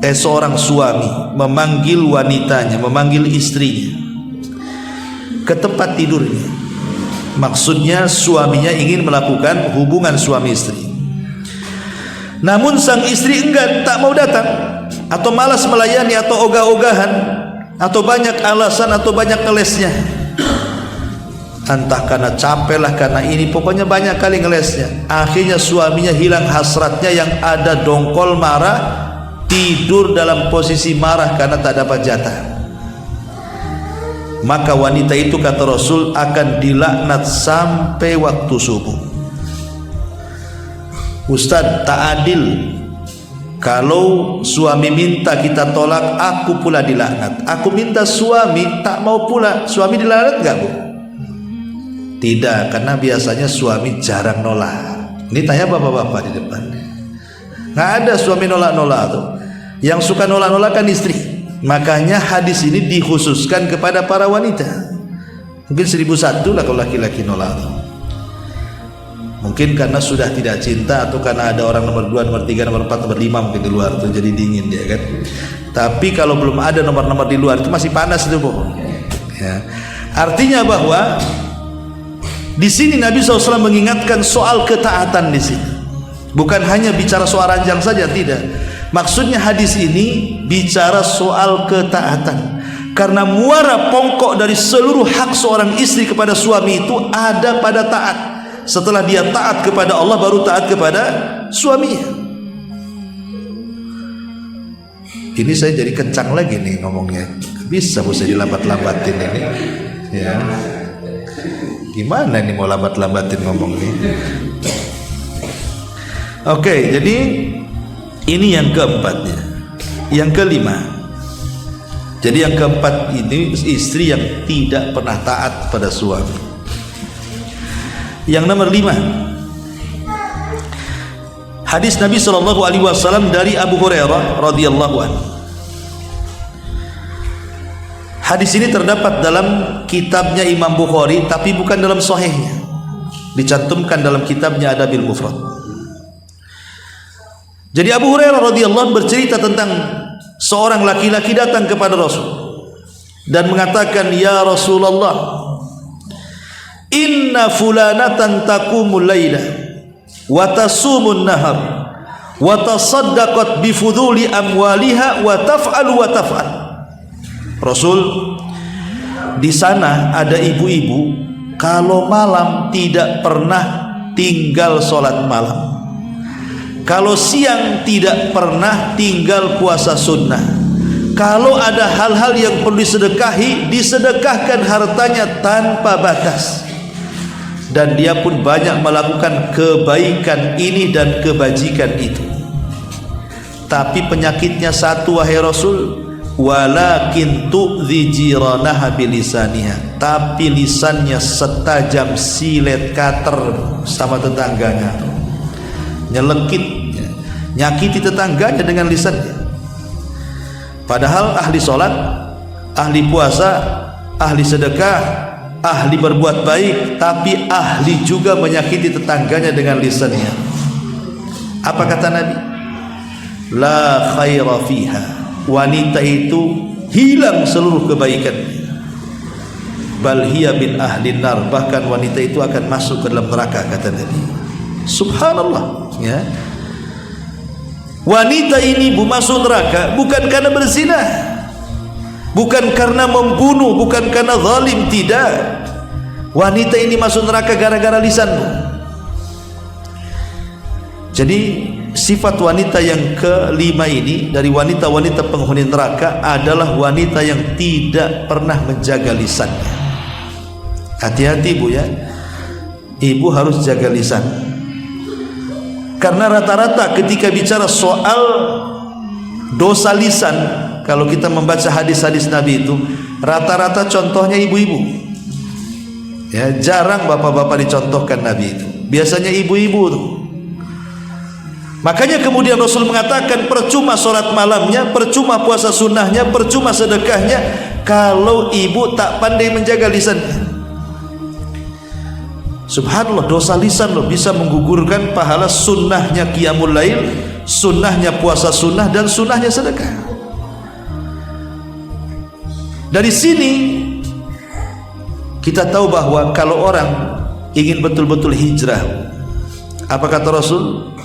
seorang suami memanggil wanitanya, memanggil istrinya ke tempat tidurnya, maksudnya suaminya ingin melakukan hubungan suami istri, namun sang istri enggan, tak mau datang, atau malas melayani, atau ogah-ogahan, atau banyak alasan, atau banyak ngelesnya, entah karena capek lah, karena ini, pokoknya banyak kali ngelesnya. Akhirnya suaminya hilang hasratnya, yang ada dongkol marah, tidur dalam posisi marah karena tak dapat jatah. Maka wanita itu, kata Rasul, akan dilaknat sampai waktu subuh. Ustaz, tak adil kalau suami minta kita tolak, aku pula dilaknat. Aku minta suami tak mau pula, suami dilaknat enggak, Bu? Tidak, karena biasanya suami jarang nolak. Ini tanya bapak-bapak di depan. Nggak ada suami nolak-nolak tuh. Yang suka nolak-nolak kan istri. Makanya hadis ini dikhususkan kepada para wanita. Mungkin 1001 lah kalau laki-laki nolak tuh. Mungkin karena sudah tidak cinta, atau karena ada orang nomor 2, nomor 3, nomor 4, nomor 5 mungkin di luar tuh, jadi dingin dia kan. Tapi kalau belum ada nomor-nomor di luar itu masih panas itu, Bu. Ya. Artinya bahwa di sini Nabi SAW mengingatkan soal ketaatan di sini. Bukan hanya bicara soal ranjang saja, tidak. Maksudnya hadis ini bicara soal ketaatan. Karena muara pokok dari seluruh hak seorang istri kepada suami itu ada pada taat. Setelah dia taat kepada Allah, baru taat kepada suaminya. Ini saya jadi kencang lagi nih ngomongnya. Bisa Bu saya dilambat-lambatin ini. Ya. Gimana nih mau lambat-lambatin ngomong nih? Oke, jadi ini yang keempatnya. Yang kelima, jadi yang keempat ini istri yang tidak pernah taat pada suami. Yang nomor 5, hadis Nabi SAW dari Abu Hurairah radhiyallahu anhu. Hadis ini terdapat dalam kitabnya Imam Bukhari, tapi bukan dalam sahihnya. Dicantumkan dalam kitabnya Adabil Mufrad. Jadi Abu Hurairah radhiyallahu anhu bercerita tentang seorang laki-laki datang kepada Rasul dan mengatakan, "Ya Rasulullah, inna fulanatan taqumul laila wa tasumun nahar wa tasaddaqat bi fuduli amwaliha wa taf'al wa taf'al." Rasul, di sana ada ibu-ibu kalau malam tidak pernah tinggal sholat malam, kalau siang tidak pernah tinggal puasa sunnah. Kalau ada hal-hal yang perlu disedekahi, disedekahkan hartanya tanpa batas. Dan dia pun banyak melakukan kebaikan ini dan kebajikan itu. Tapi penyakitnya satu, wahai Rasul, walakin tu'dhi jiranaha bilisaniha, tapi lisannya setajam silet cutter sama tetangganya, nyelekit, nyakiti tetangganya dengan lisannya. Padahal ahli sholat, ahli puasa, ahli sedekah, ahli berbuat baik, tapi ahli juga menyakiti tetangganya dengan lisannya. Apa kata Nabi? La khaira fiha, wanita itu hilang seluruh kebaikan. Bal hiya min ahlin nar, bahkan wanita itu akan masuk ke dalam neraka, kata Nabi. Subhanallah, ya. Wanita ini masuk neraka bukan karena berzina, bukan karena membunuh, bukan karena zalim, tidak. Wanita ini masuk neraka gara-gara lisanmu. Jadi sifat wanita yang kelima ini dari wanita-wanita penghuni neraka adalah wanita yang tidak pernah menjaga lisannya. Hati-hati Bu ya, ibu harus jaga lisan. Karena rata-rata ketika bicara soal dosa lisan, kalau kita membaca hadis-hadis Nabi itu, rata-rata contohnya ibu-ibu. Ya, jarang bapak-bapak dicontohkan Nabi itu. Biasanya ibu-ibu tuh. Makanya kemudian Rasul mengatakan percuma sholat malamnya, percuma puasa sunnahnya, percuma sedekahnya kalau ibu tak pandai menjaga lisannya. Subhanallah, dosa lisan loh bisa menggugurkan pahala sunnahnya qiyamul lail, sunnahnya puasa sunnah, dan sunnahnya sedekah. Dari sini kita tahu bahwa kalau orang ingin betul-betul hijrah, apa kata Rasul?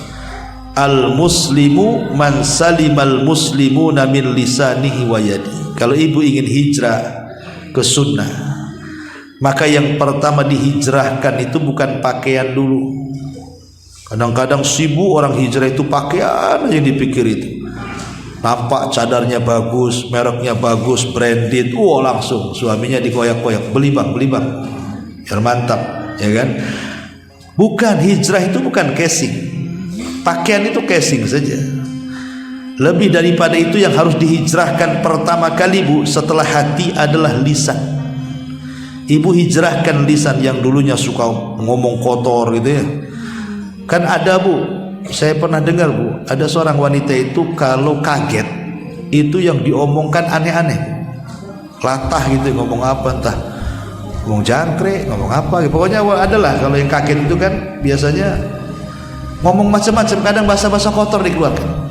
Al muslimu man salimal muslimuna min lisanihi wa yadi. Kalau ibu ingin hijrah ke sunnah, maka yang pertama dihijrahkan itu bukan pakaian dulu. Kadang-kadang sibuk orang hijrah itu pakaian yang dipikir itu. Nampak cadarnya bagus, mereknya bagus, branded, langsung suaminya dikoyak-koyak, beli bang, biar mantap, ya kan? Bukan, hijrah itu bukan casing. Pakaian itu casing saja. Lebih daripada itu yang harus dihijrahkan pertama kali Bu, setelah hati adalah lisan. Ibu hijrahkan lisan yang dulunya suka ngomong kotor gitu ya. Kan ada Bu, saya pernah dengar Bu, ada seorang wanita itu kalau kaget itu yang diomongkan aneh-aneh, latah gitu, ngomong apa entah, ngomong jangkrik, ngomong apa gitu. Pokoknya adalah kalau yang kaget itu kan biasanya ngomong macam-macam, kadang bahasa-bahasa kotor dikeluarkan.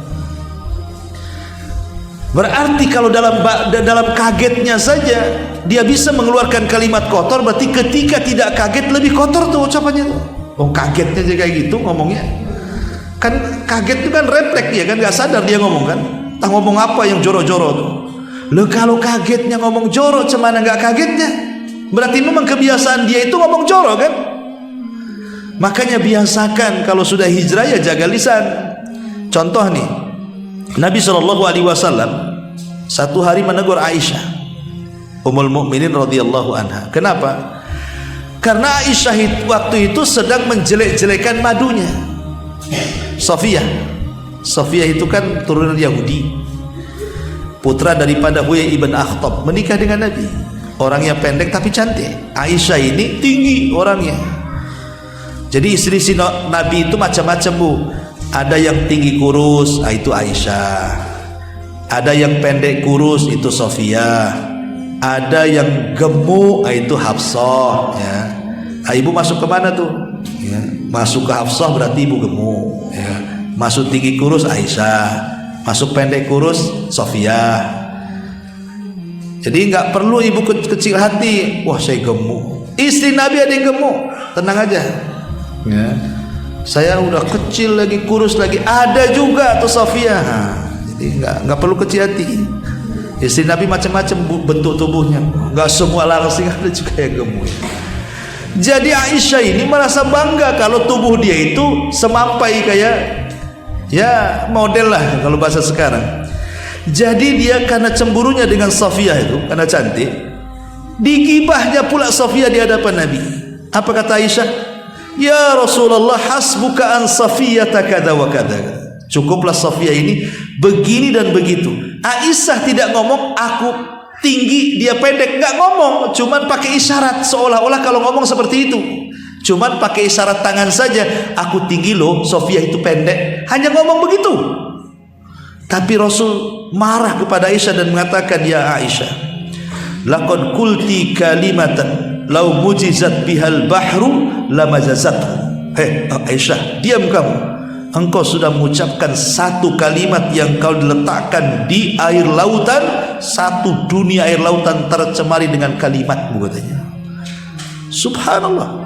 Berarti kalau dalam kagetnya saja dia bisa mengeluarkan kalimat kotor, berarti ketika tidak kaget lebih kotor tuh ucapannya tuh. Kagetnya aja kayak gitu ngomongnya. Kan kaget itu kan refleks ya kan, nggak sadar dia ngomong kan. Entah ngomong apa yang joro-joro tuh. Loh kalau kagetnya ngomong joro, cemana nggak kagetnya? Berarti memang kebiasaan dia itu ngomong joro kan. Makanya biasakan kalau sudah hijrah ya jaga lisan. Contoh nih, Nabi SAW satu hari menegur Aisyah Ummul Mukminin radhiyallahu anha. Kenapa? Karena Aisyah waktu itu sedang menjelek-jelekan madunya. Sofiyah itu kan turunan Yahudi, putra daripada Huyai ibn Akhtab, menikah dengan Nabi. Orangnya pendek tapi cantik. Aisyah ini tinggi orangnya. Jadi istri Nabi itu macam-macam Bu. Ada yang tinggi kurus, itu Aisyah. Ada yang pendek kurus, itu Sofiyah. Ada yang gemuk, itu Hafsah. Ya. Ibu masuk ke mana tuh? Ya. Masuk ke Hafsah berarti ibu gemuk. Ya. Masuk tinggi kurus Aisyah. Masuk pendek kurus Sofiyah. Jadi nggak perlu ibu kecil hati. Wah saya gemuk. Istri Nabi ada yang gemuk, tenang aja. Ya. Saya udah kecil lagi, kurus lagi, ada juga tuh Sofiyah. Jadi nggak perlu kecil hati. Istri Nabi macam-macam bentuk tubuhnya, nggak semua langsing, ada juga yang gemuk. Jadi Aisyah ini merasa bangga kalau tubuh dia itu semampai kayak ya model lah kalau bahasa sekarang. Jadi dia karena cemburunya dengan Safiyah itu karena cantik, digibahnya pula Safiyah di hadapan Nabi. Apa kata Aisyah? Ya Rasulullah, hasbuka an Safiyata kada wa kada. Cukuplah Safiyah ini begini dan begitu. Aisyah tidak ngomong aku tinggi dia pendek, nggak ngomong, cuman pakai isyarat, seolah-olah kalau ngomong seperti itu cuman pakai isyarat tangan saja, aku tinggi loh, Safiyah itu pendek, hanya ngomong begitu. Tapi Rasul marah kepada Aisyah dan mengatakan, ya Aisyah, laqad qulti kalimatan law mujizat bihal bahru lamajazathu. Hei Aisyah, diam kamu. Engkau sudah mengucapkan satu kalimat yang kau diletakkan di air lautan, satu dunia air lautan tercemari dengan kalimatmu, katanya. Subhanallah.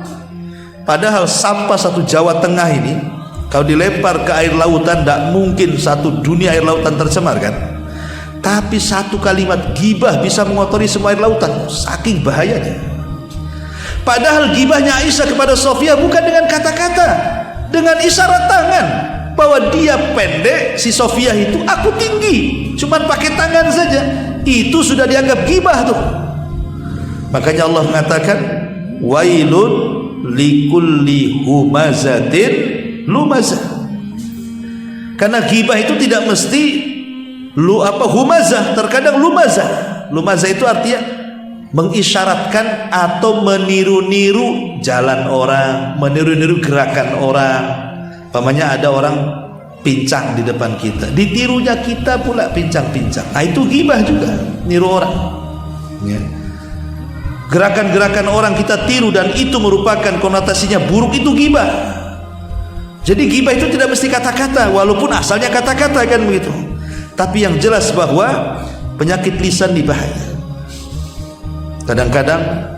Padahal sampah satu Jawa Tengah ini kau dilempar ke air lautan, tidak mungkin satu dunia air lautan tercemar kan. Tapi satu kalimat gibah bisa mengotori semua air lautan, saking bahayanya. Padahal gibahnya Aisyah kepada Safiyah bukan dengan kata-kata, dengan isyarat tangan, bahwa dia pendek, si Safiyah itu aku tinggi, cuman pakai tangan saja, itu sudah dianggap gibah tuh. Makanya Allah mengatakan, wailun likulli humazatin lumazah. Karena gibah itu tidak mesti humazah, terkadang lumazah. Lumazah itu artinya mengisyaratkan atau meniru-niru jalan orang, meniru-niru gerakan orang. Pamannya ada orang pincang di depan kita, ditirunya kita pula pincang-pincang. Nah itu gibah juga, niru orang ya. Gerakan-gerakan orang kita tiru dan itu merupakan konotasinya buruk, itu gibah. Jadi gibah itu tidak mesti kata-kata, walaupun asalnya kata-kata kan begitu. Tapi yang jelas bahwa penyakit lisan ini bahaya. Kadang-kadang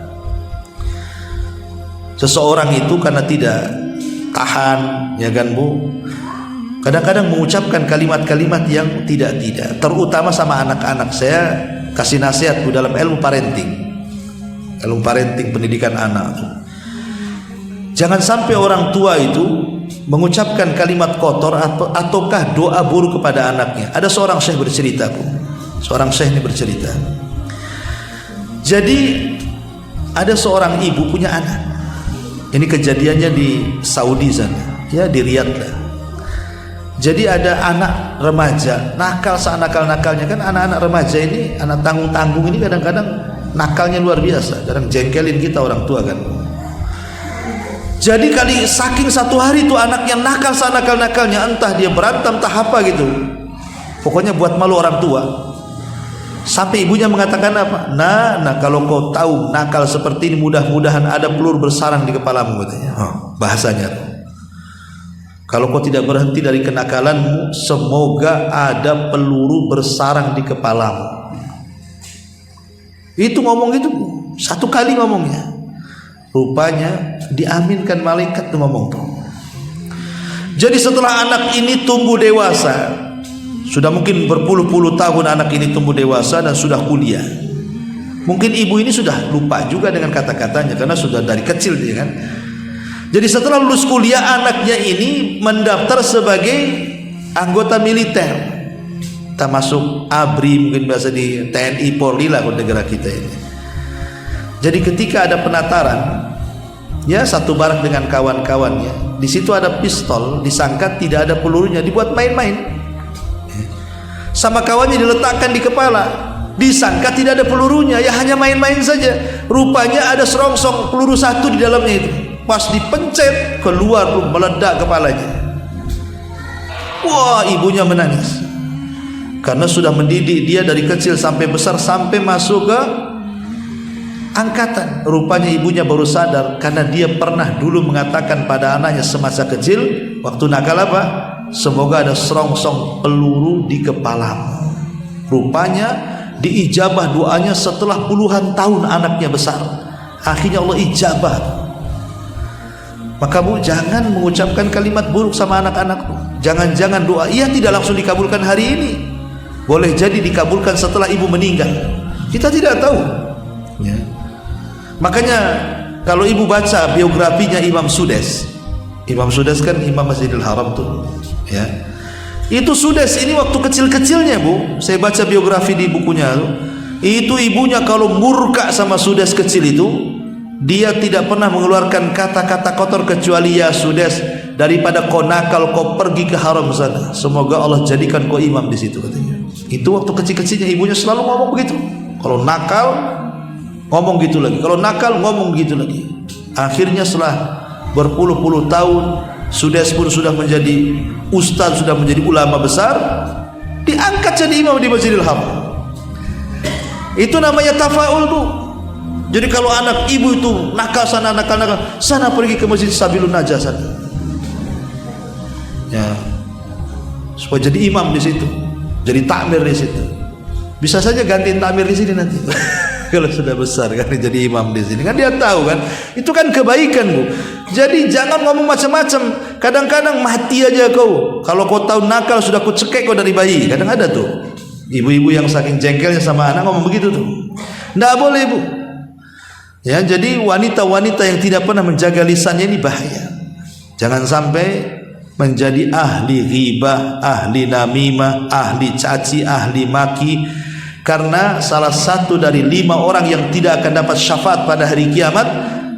seseorang itu karena tidak tahan, ya kan Bu, kadang-kadang mengucapkan kalimat-kalimat yang tidak-tidak, terutama sama anak-anak. Saya kasih nasihat Bu dalam ilmu parenting, pendidikan anak tuh. Jangan sampai orang tua itu mengucapkan kalimat kotor ataukah doa buruk kepada anaknya. Ada seorang syekh bercerita Bu, seorang syekh ini bercerita. Jadi ada seorang ibu punya anak. Ini kejadiannya di Saudi sana, ya di Riyadh lah. Jadi ada anak remaja nakal, senakal-nakalnya kan. Anak-anak remaja ini, anak tanggung-tanggung ini kadang-kadang nakalnya luar biasa, kadang jengkelin kita orang tua kan. Jadi kali saking satu hari itu anaknya nakal, senakal-nakalnya, entah dia berantem entah apa gitu, pokoknya buat malu orang tua. Sampai ibunya mengatakan apa? Nah kalau kau tahu nakal seperti ini, mudah-mudahan ada peluru bersarang di kepalamu, katanya. Bahasanya. Kalau kau tidak berhenti dari kenakalanmu, semoga ada peluru bersarang di kepalamu. Itu ngomong gitu, satu kali ngomongnya. Rupanya diaminkan malaikat tuh ngomong tuh. Jadi setelah anak ini tumbuh dewasa, sudah mungkin berpuluh-puluh tahun anak ini tumbuh dewasa dan sudah kuliah. Mungkin ibu ini sudah lupa juga dengan kata-katanya karena sudah dari kecil dia kan. Jadi setelah lulus kuliah, anaknya ini mendaftar sebagai anggota militer. Kita masuk ABRI, mungkin bahasa di TNI Polri lah negara kita ini. Jadi ketika ada penataran, ya satu barak dengan kawan-kawannya, di situ ada pistol, disangka tidak ada pelurunya, dibuat main-main. Sama kawannya diletakkan di kepala, disangka tidak ada pelurunya, ya hanya main-main saja. Rupanya ada serongsong peluru satu di dalamnya itu. Pas dipencet, keluar meledak kepalanya. Wah, ibunya menangis karena sudah mendidik dia dari kecil sampai besar, sampai masuk ke angkatan. Rupanya ibunya baru sadar karena dia pernah dulu mengatakan pada anaknya semasa kecil waktu nakal apa? Semoga ada serongsong peluru di kepalamu. Rupanya diijabah doanya setelah puluhan tahun anaknya besar. Akhirnya Allah ijabah. Maka Bu, jangan mengucapkan kalimat buruk sama anak-anakmu. Jangan-jangan doa ia tidak langsung dikabulkan hari ini. boleh jadi dikabulkan setelah ibu meninggal. Kita tidak tahu ya. Makanya kalau ibu baca biografinya Imam Sudes kan Imam Masjidil Haram tuh ya, itu Sudes ini waktu kecil-kecilnya Bu, saya baca biografi di bukunya tuh, itu ibunya kalau murka sama Sudes kecil itu, dia tidak pernah mengeluarkan kata-kata kotor kecuali, ya Sudes, daripada kau nakal kau pergi ke haram sana, semoga Allah jadikan kau imam di situ, katanya. Itu waktu kecil-kecilnya ibunya selalu ngomong begitu. Kalau nakal ngomong gitu lagi, kalau nakal ngomong gitu lagi. Akhirnya setelah berpuluh-puluh tahun, Sudes pun sudah menjadi ustaz, sudah menjadi ulama besar, diangkat jadi imam di Masjidil Haram. Itu namanya tafaul Bu. Jadi kalau anak ibu itu nakal sana, nakal sana, pergi ke Masjid Sabilun Najah sana, ya, supaya jadi imam di situ, jadi takmir di situ. Bisa saja gantiin takmir di sini nanti. Kalau sudah besar kan jadi imam di sini, kan dia tahu kan, itu kan kebaikan Bu. Jadi jangan ngomong macam-macam. Kadang-kadang mati aja kau. Kalau kau tahu nakal sudah ku cekek kau dari bayi. Kadang ada tuh ibu-ibu yang saking jengkelnya sama anak ngomong begitu tuh. Nggak boleh Bu. Ya, jadi wanita-wanita yang tidak pernah menjaga lisannya ini bahaya. Jangan sampai menjadi ahli ghibah, ahli namimah, ahli caci, ahli maki. Karena salah satu dari 5 orang yang tidak akan dapat syafaat pada hari kiamat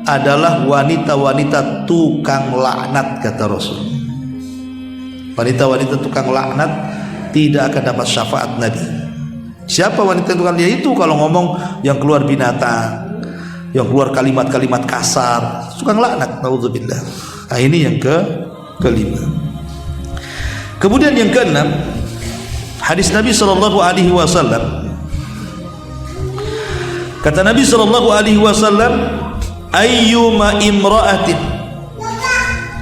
adalah wanita-wanita tukang laknat, kata Rasul. Wanita-wanita tukang laknat tidak akan dapat syafaat Nabi. Siapa wanita tukang? Dia itu kalau ngomong yang keluar binatang, yang keluar kalimat-kalimat kasar, tukang laknat, naudzubillah. Nah, ini yang kelima. Kemudian yang keenam, hadis Nabi sallallahu alaihi wasallam. Kata Nabi sallallahu alaihi wasallam, ayyuma imra'atin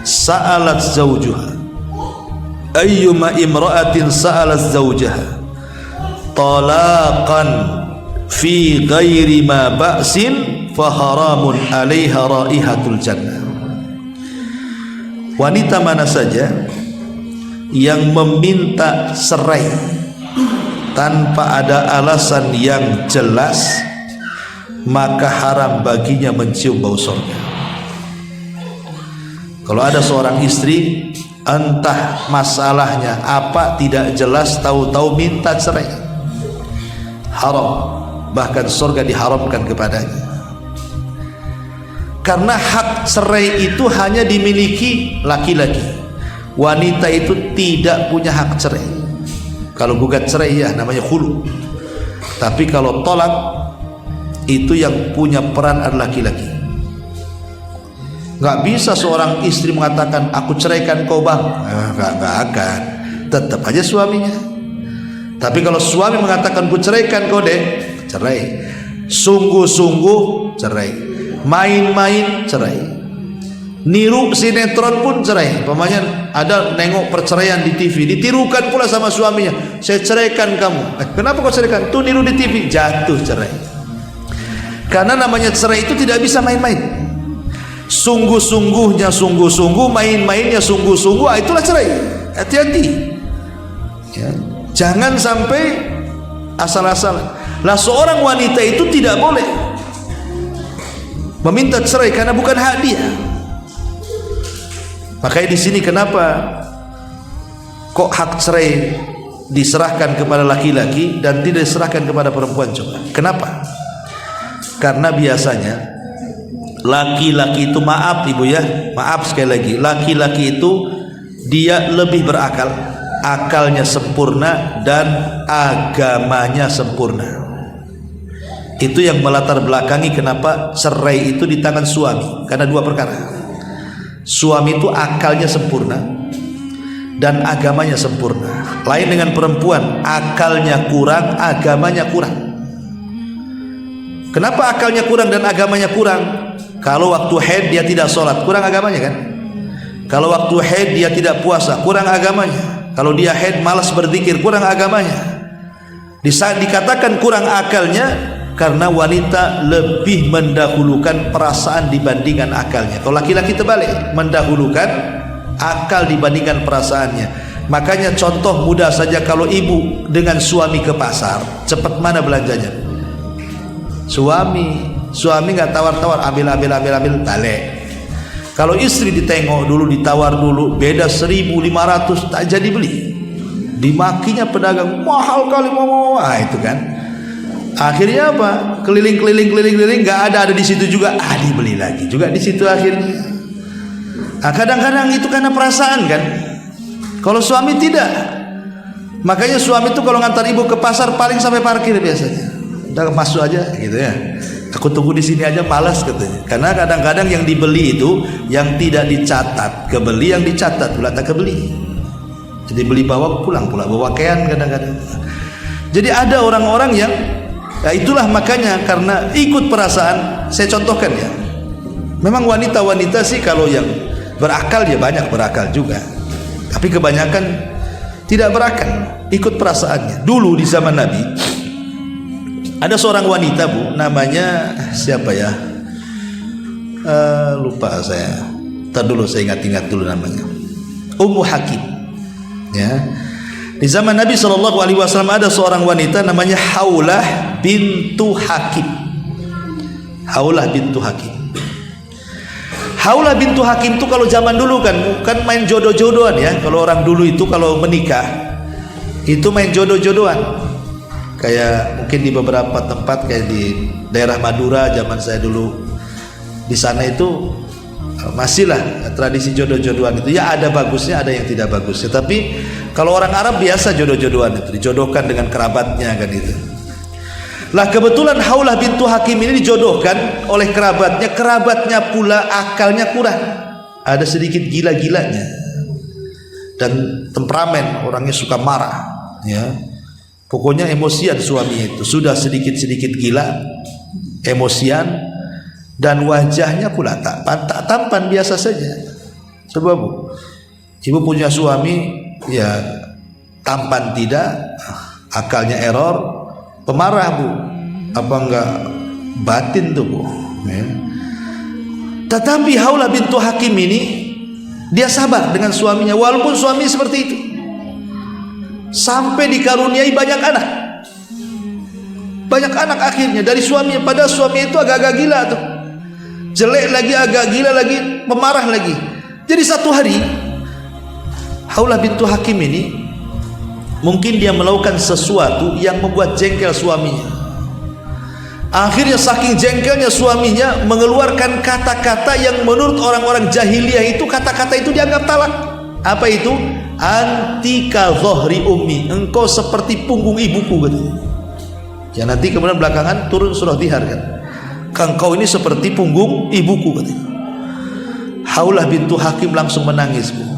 sa'alat zawjuha, ayyuma imra'atin sa'alat zawjaha talaqan fi ghairi ma ba'sin fa haramun 'alaiha raihatul jannah. Wanita mana saja yang meminta cerai tanpa ada alasan yang jelas, maka haram baginya mencium bau surga. Kalau ada seorang istri, entah masalahnya apa tidak jelas, tahu-tahu minta cerai, haram, bahkan surga diharamkan kepadanya. Karena hak cerai itu hanya dimiliki laki-laki. Wanita itu tidak punya hak cerai. Kalau gugat cerai ya namanya khulu. Tapi kalau tolak, itu yang punya peran adalah laki-laki. Nggak bisa seorang istri mengatakan aku ceraikan kau bang, nggak akan, tetap aja suaminya. Tapi kalau suami mengatakan ku ceraikan kau deh, cerai. Sungguh-sungguh cerai. Main-main cerai. Niru sinetron pun cerai. Pamannya ada nengok perceraian di TV, ditirukan pula sama suaminya, saya ceraikan kamu. Kenapa kau ceraikan? Tuh niru di TV, jatuh cerai. Karena namanya cerai itu tidak bisa main-main. Sungguh-sungguhnya sungguh-sungguh, main-mainnya sungguh-sungguh, itulah cerai. Hati-hati ya. Jangan sampai asal-asalan. Lah seorang wanita itu tidak boleh meminta cerai karena bukan hak dia. Makanya di sini kenapa kok hak cerai diserahkan kepada laki-laki dan tidak diserahkan kepada perempuan? Coba kenapa? Karena biasanya laki-laki itu, maaf ibu ya, maaf sekali lagi, laki-laki itu dia lebih berakal, akalnya sempurna dan agamanya sempurna. Itu yang melatar belakangi kenapa cerai itu di tangan suami, karena 2 perkara. Suami itu akalnya sempurna dan agamanya sempurna. Lain dengan perempuan, akalnya kurang, agamanya kurang. Kenapa akalnya kurang dan agamanya kurang? Kalau waktu haid dia tidak sholat, kurang agamanya kan? Kalau waktu haid dia tidak puasa, kurang agamanya. Kalau dia haid malas berzikir, kurang agamanya. Dikatakan kurang akalnya karena wanita lebih mendahulukan perasaan dibandingkan akalnya. Kalau laki-laki terbalik, mendahulukan akal dibandingkan perasaannya. Makanya contoh mudah saja, kalau ibu dengan suami ke pasar, cepat mana belanjanya? Suami nggak tawar-tawar, ambil, balik. Kalau istri ditengok dulu, ditawar dulu, beda 1.500, tak jadi beli. Dimakinya pedagang, mahal kali mau, itu kan. Akhirnya apa? Keliling, nggak ada di situ juga. Dibeli lagi juga di situ akhirnya. Kadang-kadang itu karena perasaan kan. Kalau suami tidak. Makanya suami itu kalau ngantar ibu ke pasar paling sampai parkir biasanya. Udah masuk aja gitu ya. Aku tunggu di sini aja, malas katanya. Karena kadang-kadang yang dibeli itu yang tidak dicatat, kebeli yang dicatat pula tak kebeli. Jadi beli bawa pulang pula, bawa pakaian kadang-kadang. Jadi ada orang-orang yang itulah makanya karena ikut perasaan. Saya contohkan ya. Memang wanita-wanita sih kalau yang berakal ya banyak berakal juga. Tapi kebanyakan tidak berakal, ikut perasaannya. Dulu di zaman Nabi ada seorang wanita, Bu, namanya siapa ya? Lupa saya. Ntar dulu saya ingat dulu namanya. Ummu Hakim. Ya. Di zaman Nabi SAW ada seorang wanita namanya Haulah bintu Hakim. Haulah bintu Hakim. Haulah bintu Hakim itu kalau zaman dulu kan bukan main jodoh-jodohan ya. Kalau orang dulu itu kalau menikah itu main jodoh-jodohan. Kayak mungkin di beberapa tempat kayak di daerah Madura zaman saya dulu di sana itu masih lah tradisi jodoh-jodohan itu. Ya ada bagusnya, ada yang tidak bagusnya. Tapi kalau orang Arab biasa jodoh-jodohan itu dijodohkan dengan kerabatnya kan itu. Lah kebetulan Haulah bintu Hakim ini dijodohkan oleh kerabatnya pula akalnya kurang, ada sedikit gila-gilanya dan temperamen, orangnya suka marah ya. Pokoknya emosian suaminya itu, sudah sedikit-sedikit gila, emosian, dan wajahnya pula tak tampan, biasa saja. Coba Bu, ibu punya suami ya tampan tidak, akalnya error, pemarah Bu, apa enggak batin tuh Bu ya. Tetapi Haulah bintu Hakim ini dia sabar dengan suaminya walaupun suami seperti itu, sampai dikaruniai banyak anak akhirnya dari suaminya. Padahal suami itu agak-agak gila tuh, jelek lagi, agak gila lagi, pemarah lagi. Jadi satu hari Haulah bintu Hakim ini mungkin dia melakukan sesuatu yang membuat jengkel suaminya. Akhirnya saking jengkelnya suaminya mengeluarkan kata-kata yang menurut orang-orang jahiliyah itu kata-kata itu dianggap talak. Apa itu? Antika dhahri ummi, engkau seperti punggung ibuku katanya. Ya nanti kemudian belakangan turun surah Dihar kan. Engkau ini seperti punggung ibuku katanya. Haulah bintu Hakim langsung menangis Bu.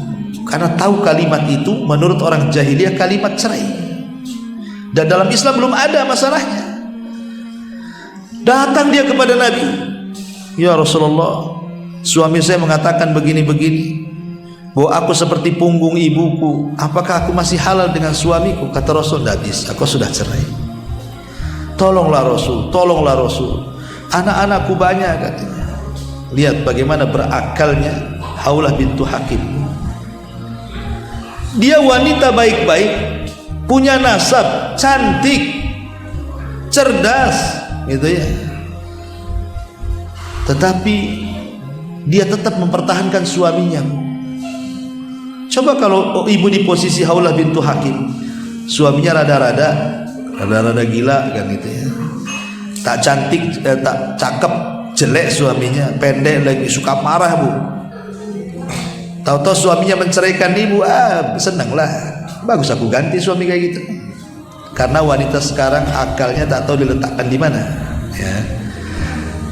Karena tahu kalimat itu menurut orang jahiliyah kalimat cerai. Dan dalam Islam belum ada masalahnya. Datang dia kepada Nabi, ya Rasulullah, suami saya mengatakan begini-begini, bahwa aku seperti punggung ibuku, apakah aku masih halal dengan suamiku? Kata Rasul, tidak bisa, aku sudah cerai. Tolonglah Rasul, anak-anakku banyak katanya. Lihat bagaimana berakalnya Haulah bintu Hakim. Dia wanita baik-baik, punya nasab, cantik, cerdas gitu ya. Tetapi dia tetap mempertahankan suaminya. Coba kalau ibu di posisi Haulah bintu Hakim, suaminya rada-rada gila kan gitu ya. Tak cantik, tak cakep, jelek suaminya, pendek lagi, suka marah Bu. Tahu-tahu suaminya menceraikan ibu, senanglah, bagus aku ganti suami kayak gitu. Karena wanita sekarang akalnya tak tahu diletakkan di mana ya.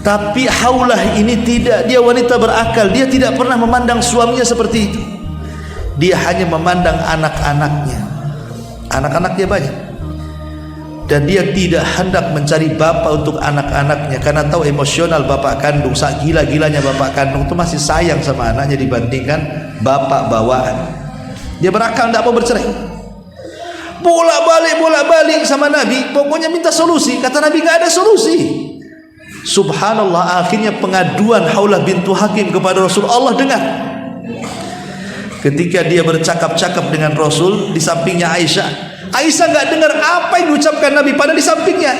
Tapi Haulah ini tidak, dia wanita berakal, dia tidak pernah memandang suaminya seperti itu. Dia hanya memandang anak-anaknya banyak, dan dia tidak hendak mencari bapak untuk anak-anaknya karena tahu emosional bapak kandung, sak gila-gilanya bapak kandung itu masih sayang sama anaknya dibandingkan bapak bawaan. Dia berakal, tidak mau bercerai. Bolak-balik sama Nabi, pokoknya minta solusi. Kata Nabi nggak ada solusi. Subhanallah, akhirnya pengaduan Haulah bintu Hakim kepada Rasul Allah dengar. ketika dia bercakap-cakap dengan Rasul di sampingnya Aisyah. Aisyah nggak dengar apa yang diucapkan Nabi padahal di sampingnya.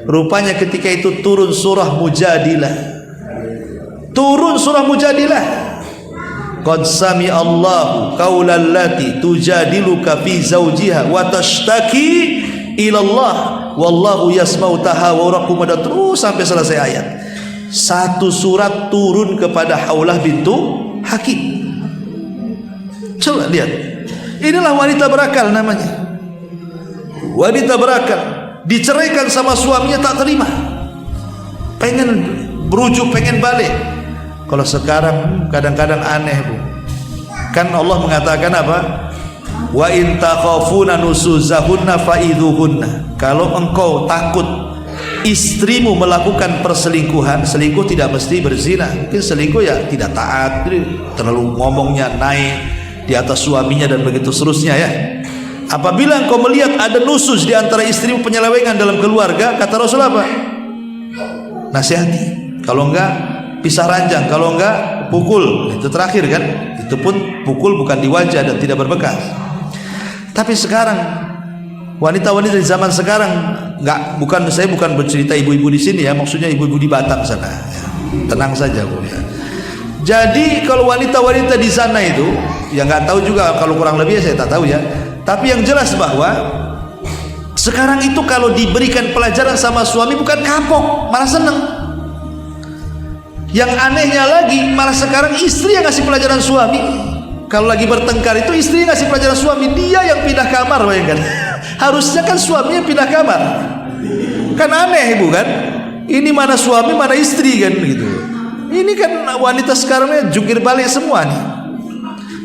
Rupanya ketika itu turun surah Mujadilah. Turun surah Mujadilah. Qad sami Allahu qaulal lati tujadiluka fi zawjiha wa tashtaki ila Allah wallahu yasma'u tahawurakum, dan terus sampai selesai ayat. Satu surat turun kepada Haulah bintu Hakim. Coba lihat. Inilah wanita berakal namanya. Wanita berakal, diceraikan sama suaminya tak terima, pengen berujuk, pengen balik. Kalau sekarang kadang-kadang aneh, Bu. Kan Allah mengatakan apa? Wa in takhafuna nusuzahunna faidhuhunna. Kalau engkau takut istrimu melakukan perselingkuhan, selingkuh tidak mesti berzina. Mungkin selingkuh ya tidak taat, terlalu ngomongnya naik di atas suaminya dan begitu seterusnya ya. Apabila engkau melihat ada nusus di antara istrimu, penyelewengan dalam keluarga, kata Rasul apa? Nasihati. Kalau enggak pisah ranjang, kalau enggak pukul. Itu terakhir kan? Itu pun pukul bukan di wajah dan tidak berbekas. Tapi sekarang wanita-wanita di zaman sekarang saya bukan bercerita ibu-ibu di sini ya, maksudnya ibu-ibu di Batam sana. Ya. Tenang saja, Bu ya. Jadi kalau wanita-wanita di sana itu, ya nggak tahu juga, kalau kurang lebih saya tak tahu ya. Tapi yang jelas bahwa sekarang itu kalau diberikan pelajaran sama suami bukan kapok, malah seneng. Yang anehnya lagi, malah sekarang istri yang ngasih pelajaran suami. Kalau lagi bertengkar itu istri yang ngasih pelajaran suami, dia yang pindah kamar, bayangkan. Harusnya kan suaminya pindah kamar. Kan aneh, Ibu kan? Ini mana suami, mana istri kan gitu. Ini kan wanita sekarang jungkir balik semua nih.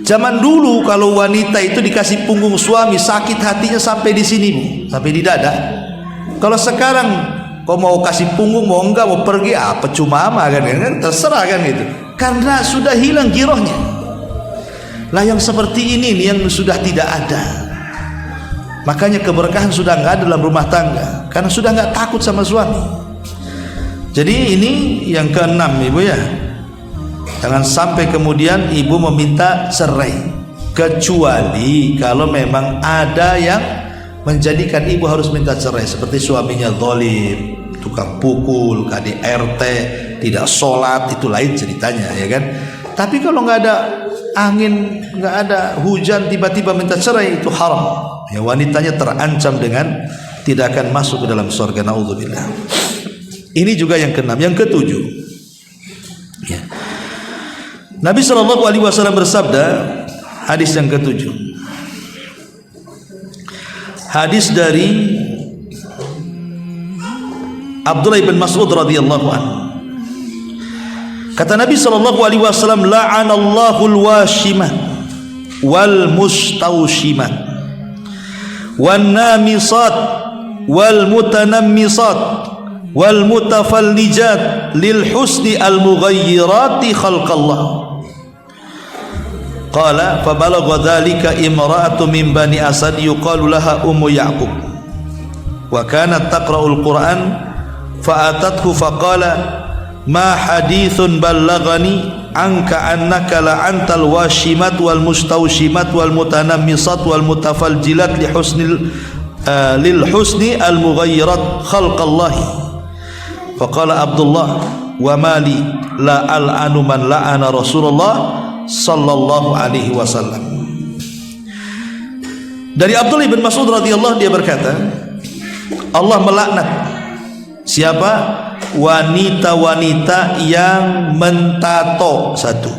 Zaman dulu kalau wanita itu dikasih punggung suami, sakit hatinya sampai di sini, Bu, sampai di dada. Kalau sekarang kau mau kasih punggung, mau enggak, mau pergi, apa cuma kan, terserah kan gitu. Karena sudah hilang girohnya. Lah yang seperti ini nih yang sudah tidak ada. Makanya keberkahan sudah enggak ada dalam rumah tangga, karena sudah enggak takut sama suami. Jadi ini yang keenam, Ibu ya. Jangan sampai kemudian ibu meminta cerai, kecuali kalau memang ada yang menjadikan ibu harus minta cerai, seperti suaminya zalim, tukang pukul, KDRT, tidak sholat, itu lain ceritanya ya kan. Tapi kalau nggak ada angin, nggak ada hujan, tiba-tiba minta cerai, itu haram ya, wanitanya terancam dengan tidak akan masuk ke dalam surga, naudzubillah. Ini juga yang keenam. Yang ketujuh ya, Nabi SAW bersabda, hadis yang ketujuh, hadis dari Abdullah bin Mas'ud radhiyallahu anhu. Kata Nabi SAW, la'anallahu al-washimat wal mustawshimat wan namisat wal mutanammisat wal mutafallijat lil husni al mughayyirati khalqallah. Qala fa balagha dhalika imra'atu min bani Asad yuqalu laha ummu Ya'qub wa kanat taqra'ul Qur'an fa atathu fa qala ma hadithun ballaghani anka annaka la antal washimat wal mustawshimat wal mutanammisat wal mutafaljilat li husnil lil husni al mughayyirat khalqallahi. Faqala Abdullah wa mali la al'anu man la'ana Rasulullah sallallahu alaihi wasallam. Dari Abdullah bin Mas'ud radhiyallahu, dia berkata, Allah melaknat siapa? Wanita-wanita yang mentato, satu,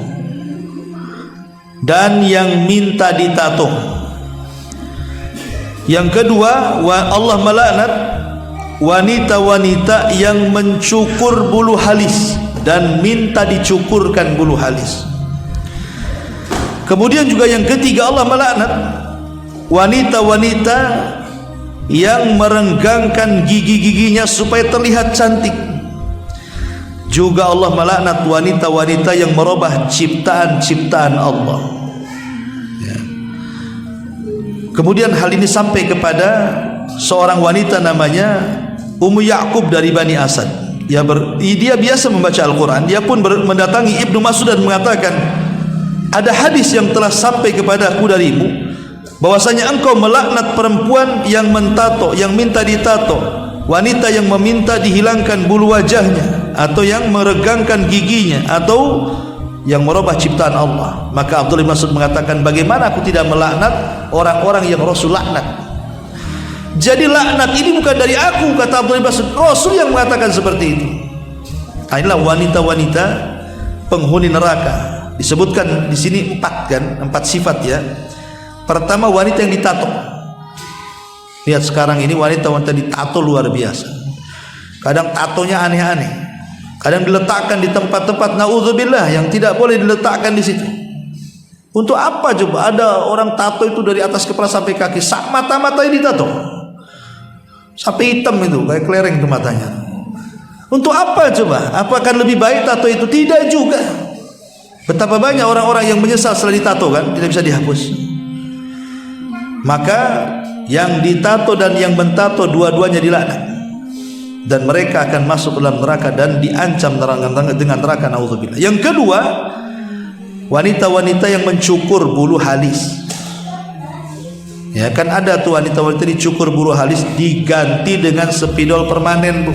dan yang minta ditato. Yang kedua, Allah melaknat wanita-wanita yang mencukur bulu halis dan minta dicukurkan bulu halis. Kemudian juga yang ketiga, Allah melaknat wanita-wanita yang merenggangkan gigi-giginya supaya terlihat cantik. Juga Allah melaknat wanita-wanita yang merubah ciptaan-ciptaan Allah ya. Kemudian hal ini sampai kepada seorang wanita namanya Ummu Ya'qub dari Bani Asad. Dia biasa membaca Al-Quran. Dia pun mendatangi Ibnu Mas'ud dan mengatakan, ada hadis yang telah sampai kepadaku darimu bahwasanya engkau melaknat perempuan yang mentato, yang minta ditato, wanita yang meminta dihilangkan bulu wajahnya, atau yang meregangkan giginya, atau yang merubah ciptaan Allah. Maka Abdullah bin Mas'ud mengatakan, bagaimana aku tidak melaknat orang-orang yang Rasul laknat? Jadi laknat ini bukan dari aku, kata Abdullah bin Mas'ud, Rasul yang mengatakan seperti itu. Inilah wanita-wanita penghuni neraka. Disebutkan di sini 4 sifat ya. Pertama, wanita yang ditato. Lihat sekarang ini wanita-wanita ditato luar biasa. Kadang tatonya aneh-aneh. Kadang diletakkan di tempat-tempat naudzubillah yang tidak boleh diletakkan di situ. Untuk apa coba? Ada orang tato itu dari atas kepala sampai kaki, mata-matanya ditato. Sampai hitam itu, kayak kelereng itu matanya. Untuk apa coba? Apakah lebih baik tato itu? Tidak juga. Betapa banyak orang-orang yang menyesal setelah ditato kan, tidak bisa dihapus. Maka yang ditato dan yang mentato dua-duanya dilaknat, dan mereka akan masuk dalam neraka dan diancam dengan neraka, naudzubillah. Yang kedua, wanita-wanita yang mencukur bulu halis. Ya kan ada tuh wanita-wanita dicukur bulu halis diganti dengan spidol permanen, Bu.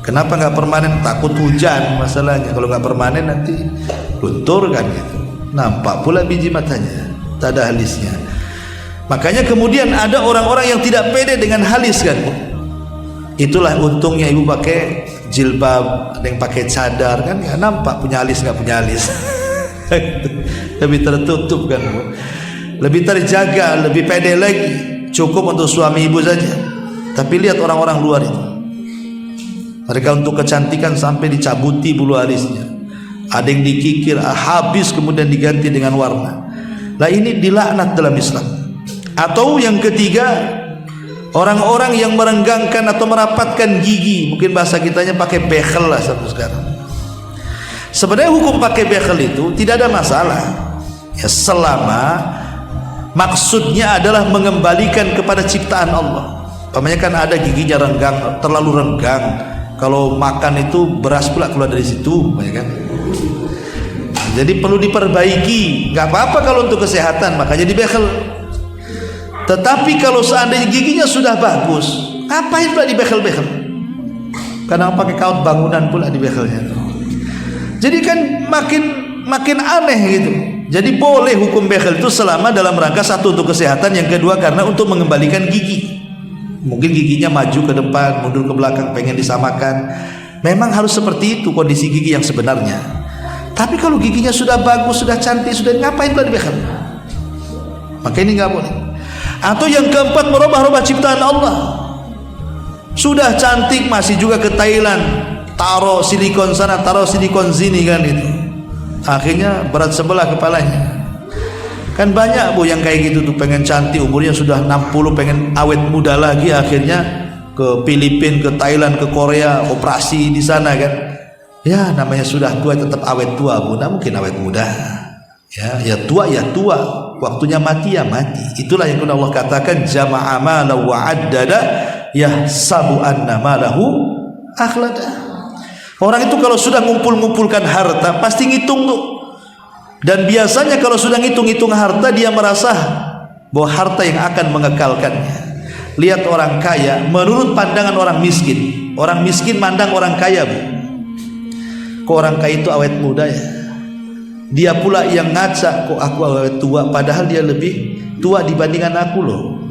Kenapa nggak permanen? Takut hujan masalahnya. Kalau nggak permanen nanti luntur kan gitu. Nampak pula biji matanya, tak ada halisnya. Makanya kemudian ada orang-orang yang tidak pede dengan halis kan. Itulah untungnya ibu pakai jilbab, ada yang pakai cadar kan, ya nampak punya alis nggak punya alis. Lebih tertutup kan, Bu. Lebih terjaga, lebih pede lagi. Cukup untuk suami ibu saja. Tapi lihat orang-orang luar itu, mereka untuk kecantikan sampai dicabuti bulu alisnya, ada yang dikikir habis kemudian diganti dengan warna. Nah ini dilaknat dalam Islam. Atau yang ketiga, orang-orang yang merenggangkan atau merapatkan gigi, mungkin bahasa kitanya pakai bekel lah sampai sekarang. Sebenarnya hukum pakai bekel itu tidak ada masalah ya, selama maksudnya adalah mengembalikan kepada ciptaan Allah. Pamannya kan ada giginya renggang, terlalu renggang, kalau makan itu beras pula keluar dari situ ya kan. Jadi perlu diperbaiki, nggak apa-apa kalau untuk kesehatan, makanya dibekel. Tetapi kalau seandainya giginya sudah bagus, ngapain pula dibekel-bekel? Kadang pakai kaut bangunan pula dibekelnya. Jadi kan makin aneh gitu. Jadi boleh hukum bekel itu selama dalam rangka satu untuk kesehatan, yang kedua karena untuk mengembalikan gigi. Mungkin giginya maju ke depan, mundur ke belakang, pengen disamakan. Memang harus seperti itu kondisi gigi yang sebenarnya. Tapi kalau giginya sudah bagus, sudah cantik, sudah, ngapain pula dibekel? Maka ini nggak boleh. Atau yang keempat, merubah-rubah ciptaan Allah. Sudah cantik masih juga ke Thailand, taruh silikon sana, taruh silikon sini kan itu. Akhirnya berat sebelah kepalanya. Kan banyak Bu yang kayak gitu tuh, pengen cantik, umurnya sudah 60, pengen awet muda lagi, akhirnya ke Filipina, ke Thailand, ke Korea, operasi di sana kan. Ya namanya sudah tua tetap awet tua Bu, nggak mungkin awet muda. Ya tua ya tua, waktunya mati ya mati. Itulah yang Allah katakan jama'a mala wa addada yahsabu anna malahu akhlada. Orang itu kalau sudah ngumpul-ngumpulkan harta pasti ngitung tuh. Dan biasanya kalau sudah ngitung-ngitung harta, dia merasa bahwa harta yang akan mengekalkannya. Lihat orang kaya menurut pandangan orang miskin. Orang miskin mandang orang kaya, Bu. Kok orang kaya itu awet muda ya? Dia pula yang ngaca, kok aku awet tua, padahal dia lebih tua dibandingkan aku loh.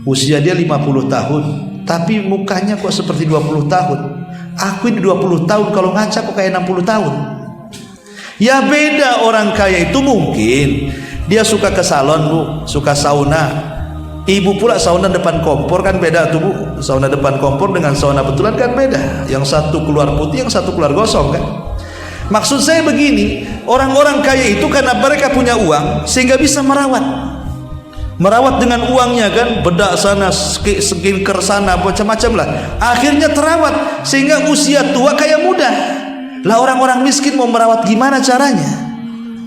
Usia dia 50 tahun, tapi mukanya kok seperti 20 tahun. Aku ini 20 tahun, kalau ngaca kok kayak 60 tahun. Ya beda, orang kaya itu mungkin dia suka ke salon Bu, suka sauna. Ibu pula sauna depan kompor kan beda tuh Bu. Sauna depan kompor dengan sauna betulan kan beda. Yang satu keluar putih, yang satu keluar gosong kan. Maksud saya begini, orang-orang kaya itu karena mereka punya uang sehingga bisa merawat dengan uangnya kan, bedak sana, skincare sana, macam-macam lah. Akhirnya terawat sehingga usia tua kayak muda. Lah orang-orang miskin mau merawat gimana caranya?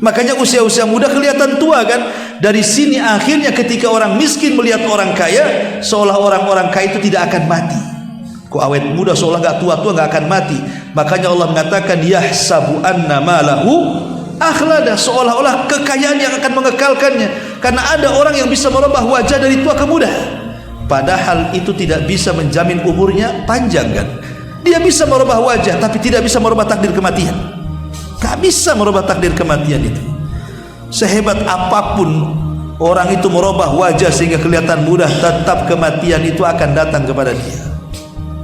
Makanya usia-usia muda kelihatan tua kan. Dari sini akhirnya ketika orang miskin melihat orang kaya, seolah orang-orang kaya itu tidak akan mati. Kok awet muda, seolah gak tua-tua gak akan mati. Makanya Allah mengatakan yahsabu anna malahu akhlada, seolah-olah kekayaan yang akan mengekalkannya. Karena ada orang yang bisa merubah wajah dari tua ke muda, padahal itu tidak bisa menjamin umurnya panjang kan. Dia bisa merubah wajah tapi tidak bisa merubah takdir kematian. Tak bisa merubah takdir kematian itu. Sehebat apapun orang itu merubah wajah sehingga kelihatan mudah, tetap kematian itu akan datang kepada dia.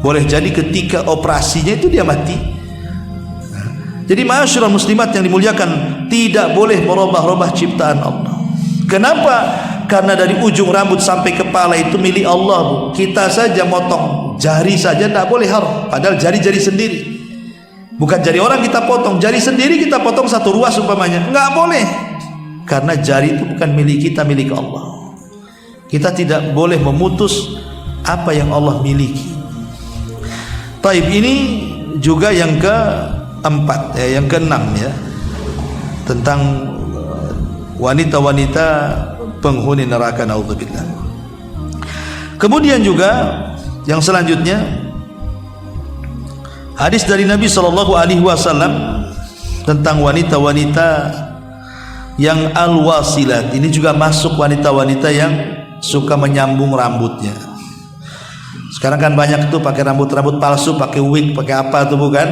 Boleh jadi ketika operasinya itu dia mati. Jadi ma'asyiral muslimat yang dimuliakan, tidak boleh merubah-rubah ciptaan Allah. Kenapa? Karena dari ujung rambut sampai kepala itu milik Allah, Bu. Kita saja motong jari saja tidak boleh haram, padahal jari-jari sendiri. Bukan jari orang kita potong, jari sendiri kita potong satu ruas umpamanya, enggak boleh. Karena jari itu bukan milik kita, milik Allah. Kita tidak boleh memutus apa yang Allah miliki. Taib, ini juga yang keempat, yang keenam ya, tentang wanita-wanita penghuni neraka, naudzubillah. Kemudian juga yang selanjutnya, hadis dari Nabi SAW tentang wanita-wanita yang al-wasilat. Ini juga masuk wanita-wanita yang suka menyambung rambutnya. Sekarang kan banyak tuh pakai rambut palsu, pakai wig, pakai apa tuh, bukan?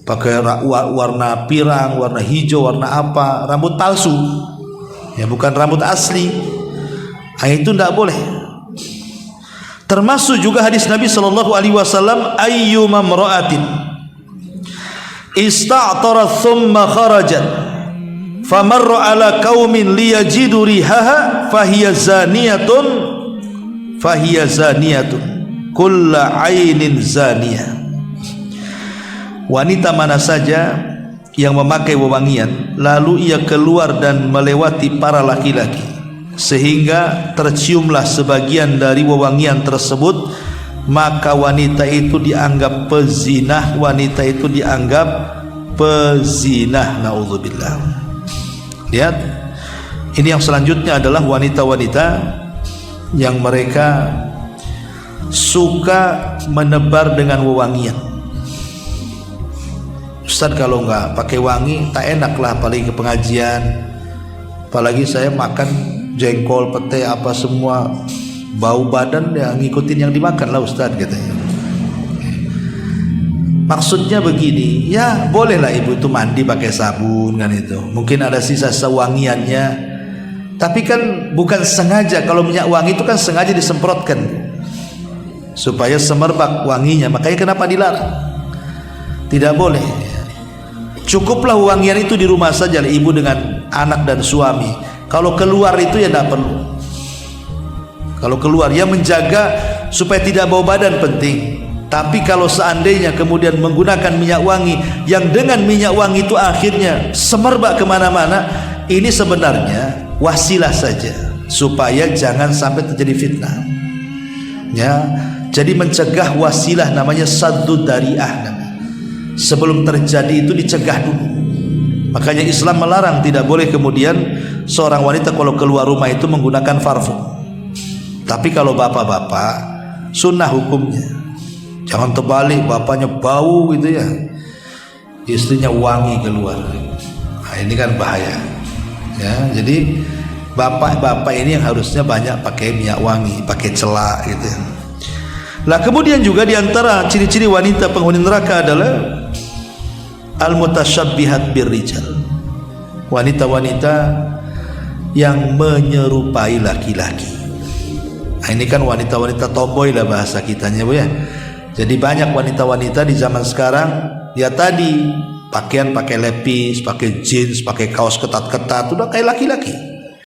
Pakai warna pirang, warna hijau, warna apa, rambut palsu. Ya, bukan rambut asli. Itu tidak boleh. Termasuk juga hadis Nabi SAW, ayyuma mra'atin ista'tarat thumma kharajat famarra ala qaumin liyajidu rihaha fahiya zaniyatun kulla ainin zaniyah. Wanita mana saja yang memakai wewangian lalu ia keluar dan melewati para laki-laki sehingga terciumlah sebagian dari wewangian tersebut, maka wanita itu dianggap pezinah, wanita itu dianggap pezinah, naudzubillah. Lihat, ini yang selanjutnya adalah wanita-wanita yang mereka suka menebar dengan wewangian. Ustaz, kalau enggak pakai wangi tak enak lah, apalagi ke pengajian, apalagi saya makan jengkol, pete, apa semua bau badan ya, ngikutin yang dimakan lah Ustaz, katanya. Maksudnya begini, ya bolehlah ibu itu mandi pakai sabun kan, itu mungkin ada sisa sewangiannya, tapi kan bukan sengaja. Kalau minyak wangi itu kan sengaja disemprotkan supaya semerbak wanginya, makanya kenapa dilarang? Tidak boleh. Cukuplah wangian itu di rumah saja ibu dengan anak dan suami. Kalau keluar itu ya tidak perlu. Kalau keluar ya menjaga supaya tidak bau badan penting. Tapi kalau seandainya kemudian menggunakan minyak wangi yang dengan minyak wangi itu akhirnya semerbak kemana-mana, ini sebenarnya wasilah saja supaya jangan sampai terjadi fitnah. Ya, jadi mencegah wasilah, namanya saddud dari'ah. Sebelum terjadi itu dicegah dulu. Makanya Islam melarang, tidak boleh kemudian seorang wanita kalau keluar rumah itu menggunakan parfum. Tapi kalau bapak-bapak, sunnah hukumnya, jangan terbalik, bapaknya bau gitu ya, istrinya wangi keluar. Nah, ini kan bahaya. Ya, jadi bapak-bapak ini yang harusnya banyak pakai minyak wangi, pakai celak gitu. Lah kemudian juga diantara ciri-ciri wanita penghuni neraka adalah al-mutasyabbihat birrijal, wanita-wanita yang menyerupai laki-laki. Nah, ini kan wanita-wanita tomboy lah bahasa kitanya, Bu ya. Jadi banyak wanita-wanita di zaman sekarang ya tadi pakaian pakai lepis, pakai jeans, pakai kaos ketat-ketat, udah kayak laki-laki.